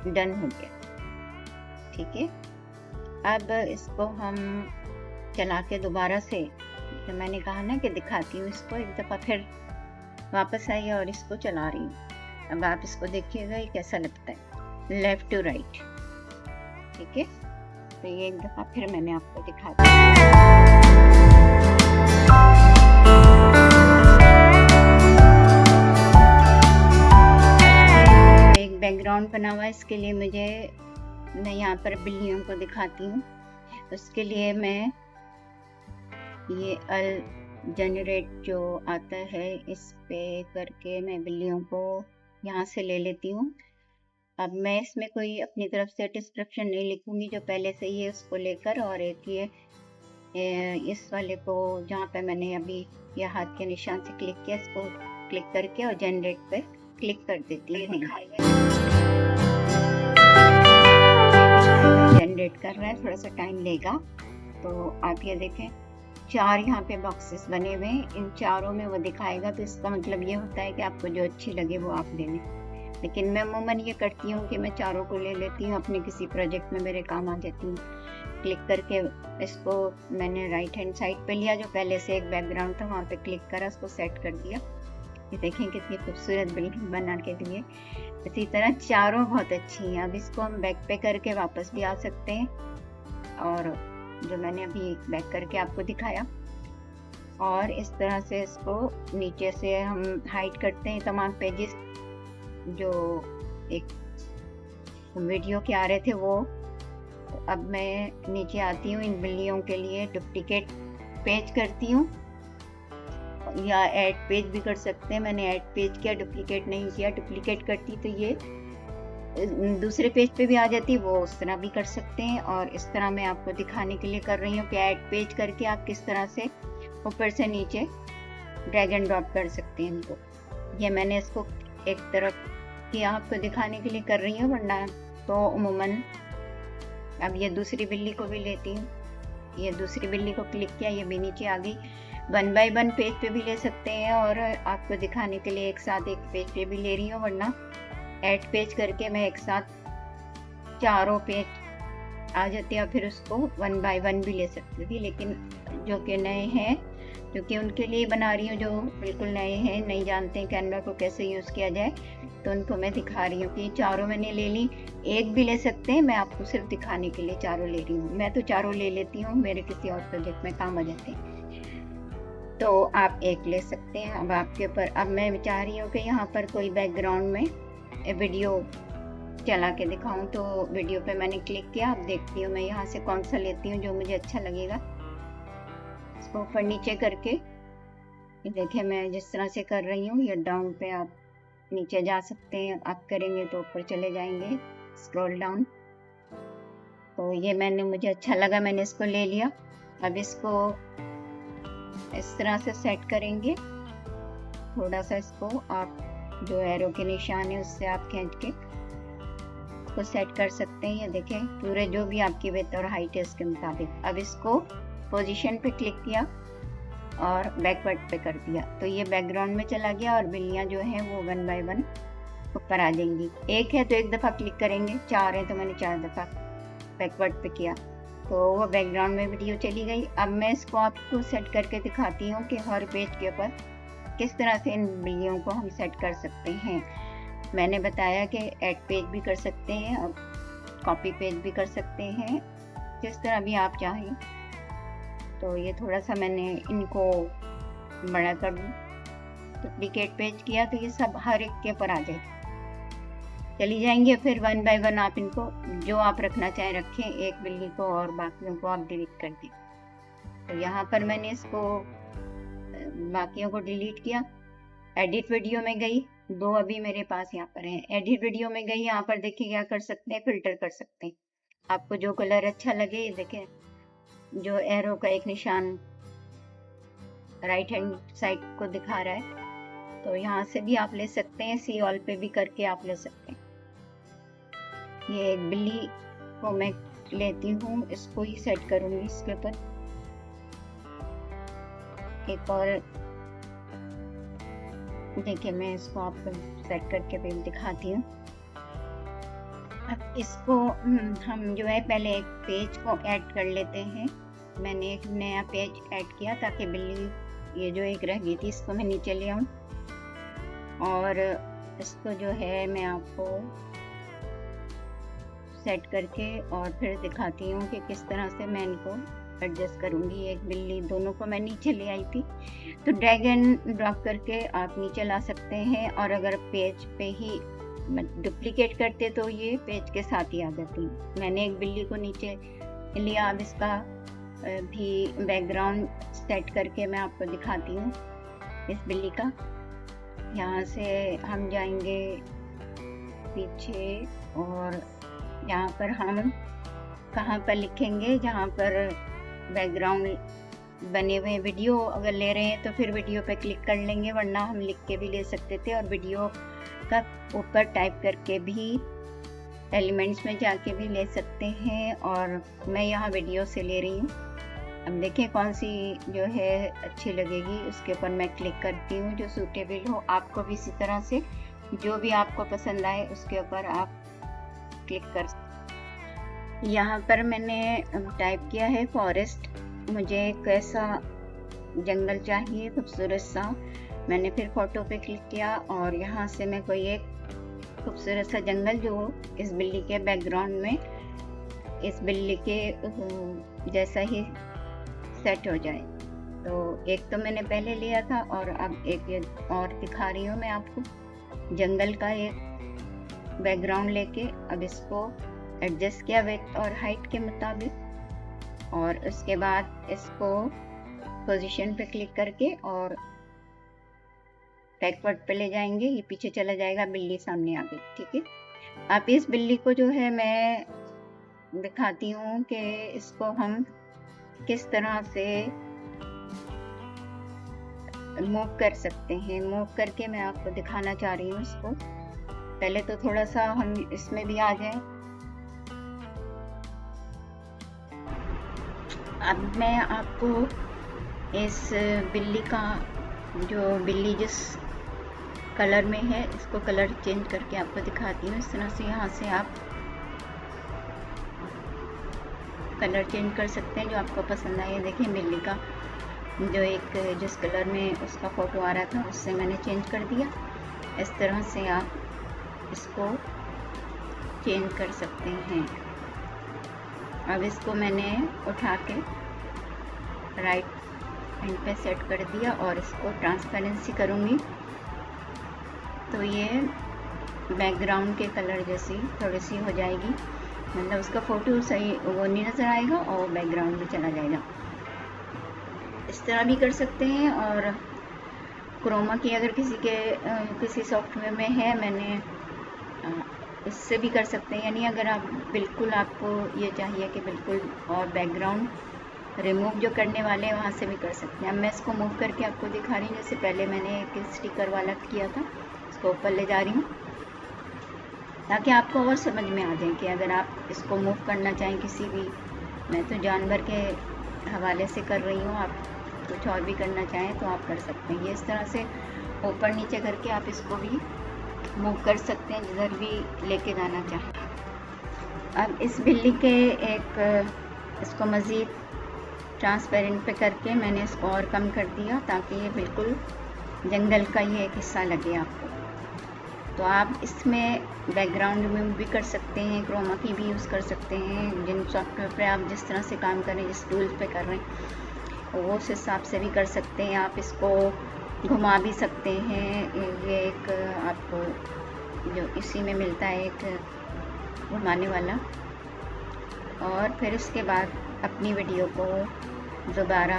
डन हो गया। ठीक है, अब इसको हम चला के दोबारा से, तो मैंने कहा ना कि दिखाती हूँ इसको, एक दफ़ा फिर वापस आई और इसको चला रही हूँ। अब आप इसको देखिएगा ये कैसा लगता है लेफ्ट टू राइट। ठीक है, तो ये एक दफ़ा फिर मैंने आपको दिखा दिया। एक बैकग्राउंड बना हुआ है, इसके लिए मैं यहाँ पर बिल्लियों को दिखाती हूँ। उसके लिए मैं ये अल जनरेट जो आता है इस पे करके मैं बिल्लियों को यहाँ से ले लेती हूँ। अब मैं इसमें कोई अपनी तरफ से डिस्क्रिप्शन नहीं लिखूंगी, जो पहले से ही है उसको लेकर, और एक ये इस वाले को जहाँ पे मैंने अभी ये हाथ के निशान से क्लिक किया, इसको क्लिक करके और जनरेट पे क्लिक कर देती हूँ। जनरेट कर रहा है, थोड़ा सा टाइम लेगा। तो आप ये देखें 4 यहाँ पे बॉक्सेस बने हुए हैं, इन चारों में वो दिखाएगा। तो इसका मतलब ये होता है कि आपको जो अच्छी लगे वो आप ले लें। लेकिन मैं अमूमन ये करती हूँ कि मैं चारों को ले लेती हूँ, अपने किसी प्रोजेक्ट में मेरे काम आ जाती हूँ। क्लिक करके इसको मैंने राइट हैंड साइड पे लिया, जो पहले से एक बैकग्राउंड था वहाँ पे क्लिक करा, उसको सेट कर दिया। ये देखें कितनी खूबसूरत बिल्डिंग बना के लिए। इसी तरह चारों बहुत अच्छी हैं। अब इसको हम बैक पे करके वापस भी आ सकते हैं, और जो मैंने अभी बैक करके आपको दिखाया, और इस तरह से इसको नीचे से हम हाइड करते हैं तमाम पेजेस जो एक वीडियो के आ रहे थे वो। अब मैं नीचे आती हूँ, इन बिल्लियों के लिए डुप्लीकेट पेज करती हूँ, या ऐड पेज भी कर सकते हैं। मैंने ऐड पेज किया, डुप्लीकेट नहीं किया। डुप्लीकेट करती तो ये दूसरे पेज पे भी आ जाती, वो उस तरह भी कर सकते हैं। और इस तरह मैं आपको दिखाने के लिए कर रही हूँ कि ऐड पेज करके आप किस तरह से ऊपर से नीचे ड्रैग एंड ड्रॉप कर सकते हैं इनको। ये मैंने इसको एक तरफ किया आपको दिखाने के लिए कर रही हूँ, वरना तो अमूमन। अब ये दूसरी बिल्ली को भी लेती हूँ, ये दूसरी बिल्ली को क्लिक किया, ये भी नीचे आ गई। 1 बाय 1 पेज पे भी ले सकते हैं, और आपको दिखाने के लिए एक साथ एक पेज पे भी ले रही हूँ, वरना ऐड पेज करके मैं एक साथ चारों पेज आ जाते हैं, फिर उसको 1 बाय 1 भी ले सकती थी। लेकिन जो कि नए हैं, क्योंकि उनके लिए बना रही हूँ जो बिल्कुल नए हैं, नहीं जानते हैं कैनवा को कैसे यूज़ किया जाए, तो उनको मैं दिखा रही हूँ कि चारों मैंने ले ली। एक भी ले सकते हैं, मैं आपको सिर्फ दिखाने के लिए चारों ले रही हूँ। मैं तो चारों ले लेती हूँ, मेरे किसी और प्रोजेक्ट में काम आ जाते हैं, तो आप एक ले सकते हैं। अब आपके ऊपर। अब मैं चाह रही हूँ कि यहाँ पर कोई बैकग्राउंड में वीडियो चला के दिखाऊं, तो वीडियो पे मैंने क्लिक किया। अब देखती हूँ मैं यहाँ से कौन सा लेती हूँ जो मुझे अच्छा लगेगा। इसको ऊपर नीचे करके देखिए मैं जिस तरह से कर रही हूँ, ये डाउन पे आप नीचे जा सकते हैं, आप करेंगे तो ऊपर चले जाएंगे, स्क्रॉल डाउन। तो ये मुझे अच्छा लगा, मैंने इसको ले लिया। अब इसको इस तरह से सेट करेंगे, थोड़ा सा इसको आप जो एरो के निशान है उससे आप खींच के इसको सेट कर सकते हैं। ये देखें, पूरे जो भी आपकी विड्थ और हाइट है उसके मुताबिक। अब इसको पोजीशन पे क्लिक किया और बैकवर्ड पे कर दिया, तो ये बैकग्राउंड में चला गया और बिल्लियां जो हैं वो 1 बाय 1 ऊपर आ जाएंगी। एक है तो एक दफ़ा क्लिक करेंगे, 4 है तो मैंने 4 दफ़ा बैकवर्ड पे किया, तो वो बैकग्राउंड में वीडियो चली गई। अब मैं इसको आपको सेट करके दिखाती हूँ कि हर पेज के ऊपर किस तरह से इन बिल्लियों को हम सेट कर सकते हैं। मैंने बताया कि ऐड पेज भी कर सकते हैं और कॉपी पेज भी कर सकते हैं, जिस तरह भी आप चाहें। तो ये थोड़ा सा मैंने इनको बड़ा कर दूँ, डुप्लीकेट पेज किया तो ये सब हर एक के ऊपर आ जाए, चली जाएंगे। फिर 1 बाय 1 आप इनको जो आप रखना चाहें रखें, एक बिल्ली को और बाकियों को आप डिलीट कर दें। तो यहाँ पर मैंने इसको बाकियों को डिलीट किया। एडिट वीडियो में गई, 2 अभी मेरे पास यहाँ पर हैं। एडिट वीडियो में गई, यहाँ पर देखिए क्या कर सकते हैं, फिल्टर कर सकते हैं। आपको जो कलर अच्छा लगे, ये देखें जो एरो का एक निशान राइट हैंड साइड को दिखा रहा है, तो यहाँ से भी आप ले सकते हैं, सी ऑल पे भी करके आप ले सकते हैं। ये एक बिल्ली को मैं लेती हूँ, इसको ही सेट करूंगी इसके ऊपर। एक और देखिए, मैं इसको आपको सेट करके भी दिखाती हूँ। अब इसको हम जो है पहले एक पेज को ऐड कर लेते हैं। मैंने एक नया पेज ऐड किया ताकि बिल्ली ये जो एक रह गई थी इसको मैं नीचे ले आऊँ, और इसको जो है मैं आपको सेट करके और फिर दिखाती हूँ कि किस तरह से मैं इनको एडजस्ट करूँगी। एक बिल्ली दोनों को मैं नीचे ले आई थी, तो ड्रैग एंड ड्रॉप करके आप नीचे ला सकते हैं, और अगर पेज पे ही डुप्लीकेट करते तो ये पेज के साथ ही आ जाती। मैंने एक बिल्ली को नीचे लिया। अब इसका भी बैकग्राउंड सेट करके मैं आपको दिखाती हूँ इस बिल्ली का। यहाँ से हम जाएंगे पीछे, और यहाँ पर हम कहाँ पर लिखेंगे, जहाँ पर बैकग्राउंड बने हुए वीडियो अगर ले रहे हैं तो फिर वीडियो पे क्लिक कर लेंगे, वरना हम लिख के भी ले सकते थे और वीडियो का ऊपर टाइप करके भी एलिमेंट्स में जाके भी ले सकते हैं। और मैं यहाँ वीडियो से ले रही हूँ। अब देखें कौन सी जो है अच्छी लगेगी, उसके ऊपर मैं क्लिक करती हूँ जो सूटेबल हो। आपको भी इसी तरह से जो भी आपको पसंद आए उसके ऊपर आप क्लिक कर। यहाँ पर मैंने टाइप किया है फॉरेस्ट, मुझे कैसा जंगल चाहिए खूबसूरत सा। मैंने फिर फोटो पे क्लिक किया और यहाँ से मैं कोई एक खूबसूरत सा जंगल जो इस बिल्ली के बैकग्राउंड में इस बिल्ली के जैसा ही सेट हो जाए। तो एक तो मैंने पहले लिया था और अब एक ये और दिखा रही हूँ मैं आपको, जंगल का एक बैकग्राउंड लेके अब इसको एडजस्ट किया विड्थ और हाइट के मुताबिक, और उसके बाद इसको पोजीशन पे क्लिक करके और बैकवर्ड पे ले जाएंगे, ये पीछे चला जाएगा, बिल्ली सामने आ गई। ठीक है, अब इस बिल्ली को जो है मैं दिखाती हूँ कि इसको हम किस तरह से मूव कर सकते हैं। मूव करके मैं आपको दिखाना चाह रही हूँ इसको। पहले तो थोड़ा सा हम इसमें भी आ जाएं। अब मैं आपको इस बिल्ली का जो बिल्ली जिस कलर में है इसको कलर चेंज करके आपको दिखाती हूँ। इस तरह से यहाँ से आप कलर चेंज कर सकते हैं जो आपको पसंद आए। देखिए बिल्ली का जो एक जिस कलर में उसका फ़ोटो आ रहा था उससे मैंने चेंज कर दिया। इस तरह से आप इसको चेंज कर सकते हैं। अब इसको मैंने उठा के राइट हैंड पे सेट कर दिया और इसको ट्रांसपेरेंसी करूँगी तो ये बैकग्राउंड के कलर जैसी थोड़ी सी हो जाएगी, मतलब उसका फ़ोटो सही वो नहीं नज़र आएगा और बैकग्राउंड भी चला जाएगा। इस तरह भी कर सकते हैं। और क्रोमा की अगर किसी सॉफ्टवेयर में है, मैंने इससे भी कर सकते हैं, यानी अगर आप बिल्कुल आपको ये चाहिए कि बिल्कुल और बैकग्राउंड रिमूव जो करने वाले हैं वहाँ से भी कर सकते हैं। अब मैं इसको मूव करके आपको दिखा रही हूँ। जैसे पहले मैंने एक स्टिकर वाला किया था, इसको ऊपर ले जा रही हूँ ताकि आपको और समझ में आ जाए कि अगर आप इसको मूव करना चाहें किसी भी, मैं तो जानवर के हवाले से कर रही हूँ, आप कुछ और भी करना चाहें तो आप कर सकते हैं। ये इस तरह से ऊपर नीचे करके आप इसको भी मूव कर सकते हैं जिधर भी लेके जाना चाहें। अब इस बिल्ली के इसको मज़ीद ट्रांसपेरेंट पे करके मैंने इसको और कम कर दिया ताकि ये बिल्कुल जंगल का ही एक हिस्सा लगे आपको। तो आप इसमें बैकग्राउंड रिमूव भी कर सकते हैं, क्रोमा की भी यूज़ कर सकते हैं। जिन सॉफ्टवेयर पे आप जिस तरह से काम कर रहे हैं, जिस टूल्स पे कर रहे हैं, वो उस हिसाब से भी कर सकते हैं। आप इसको घुमा भी सकते हैं। ये एक आपको जो इसी में मिलता है एक घुमाने वाला। और फिर उसके बाद अपनी वीडियो को दोबारा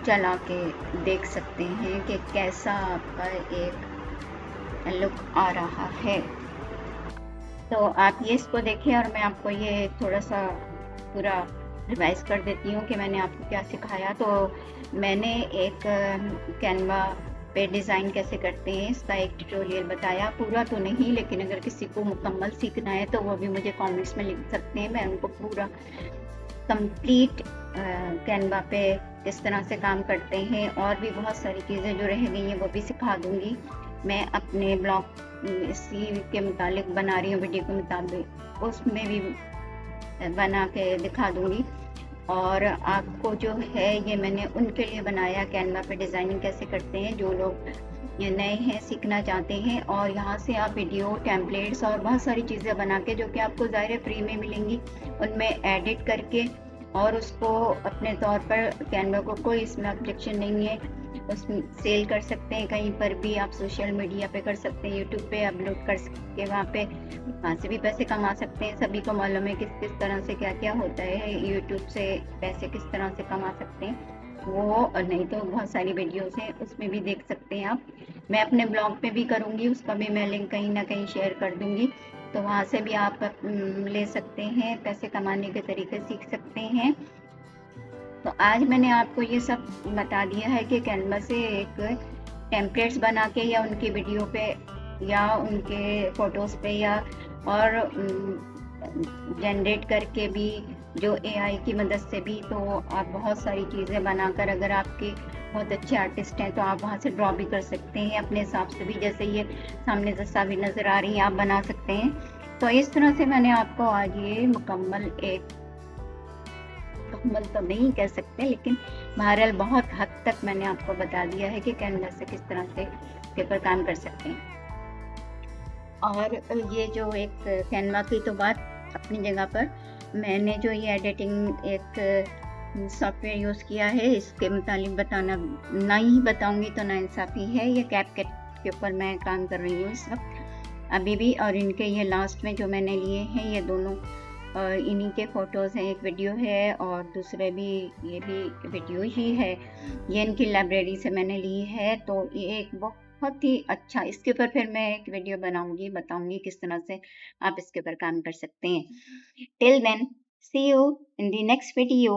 चला के देख सकते हैं कि कैसा आपका एक लुक आ रहा है। तो आप ये इसको देखें और मैं आपको ये थोड़ा सा पूरा रिवाइज कर देती हूँ कि मैंने आपको क्या सिखाया। तो मैंने एक कैनवा पे डिज़ाइन कैसे करते हैं इसका एक ट्यूटोरियल बताया, पूरा तो नहीं, लेकिन अगर किसी को मुकम्मल सीखना है तो वो भी मुझे कमेंट्स में लिख सकते हैं। मैं उनको पूरा कंप्लीट कैनवा पे किस तरह से काम करते हैं और भी बहुत सारी चीज़ें जो रह गई हैं वो भी सिखा दूँगी। मैं अपने ब्लॉग इसी के मुतालिक बना रही हूँ, वीडियो के मुताबिक उसमें भी बना के दिखा दूँगी। और आपको जो है ये मैंने उनके लिए बनाया, कैनवा पे डिज़ाइनिंग कैसे करते हैं, जो लोग ये नए हैं, सीखना चाहते हैं। और यहाँ से आप वीडियो, टेम्पलेट्स और बहुत सारी चीज़ें बना के, जो कि आपको ज़ाहिर फ्री में मिलेंगी, उनमें एडिट करके और उसको अपने तौर पर कैनवा को कोई इसमें ऑब्जेक्शन नहीं है, उसमें सेल कर सकते हैं। कहीं पर भी आप सोशल मीडिया पे कर सकते हैं, यूट्यूब पे अपलोड कर सकते, वहाँ से भी पैसे कमा सकते हैं। सभी को मालूम है किस किस तरह से क्या क्या होता है, यूट्यूब से पैसे किस तरह से कमा सकते हैं। वो नहीं तो बहुत सारी वीडियोस हैं, उसमें भी देख सकते हैं आप। मैं अपने ब्लॉग पे भी करूँगी, उसका भी मैं लिंक कहीं ना कहीं शेयर कर दूँगी, तो वहाँ से भी आप ले सकते हैं, पैसे कमाने के तरीके सीख सकते हैं। तो आज मैंने आपको ये सब बता दिया है कि कैनवा से एक टेम्पलेट्स बना के या उनकी वीडियो पे या उनके फ़ोटोज़ पे या और जनरेट करके भी, जो एआई की मदद से भी, तो आप बहुत सारी चीज़ें बनाकर, अगर आपके बहुत अच्छे आर्टिस्ट हैं तो आप वहाँ से ड्रॉ भी कर सकते हैं अपने हिसाब से भी, जैसे ये सामने तस्वीर नज़र आ रही है आप बना सकते हैं। तो इस तरह से मैंने आपको आज ये मुकम्मल तो नहीं कह सकते, लेकिन बहरहाल बहुत हद तक मैंने आपको बता दिया है कि कैनवा से किस तरह से पेपर काम कर सकते हैं। और ये जो एक कैनवा की तो बात अपनी जगह पर, मैंने जो ये एडिटिंग एक सॉफ्टवेयर यूज़ किया है, इसके मुतालिक बताना ना ही बताऊंगी तो नाइंसाफ़ी है। ये कैपकट के ऊपर मैं काम कर रही हूँ इस वक्त अभी भी। और इनके ये लास्ट में जो मैंने लिए हैं ये दोनों इन्हीं के फ़ोटोज़ हैं, एक वीडियो है और दूसरे भी, ये भी वीडियो ही है। ये इनकी लाइब्रेरी से मैंने ली है। तो ये एक बहुत ही अच्छा, इसके ऊपर फिर मैं एक वीडियो बनाऊंगी, बताऊंगी किस तरह से आप इसके ऊपर काम कर सकते हैं। Till then, see you in the next video.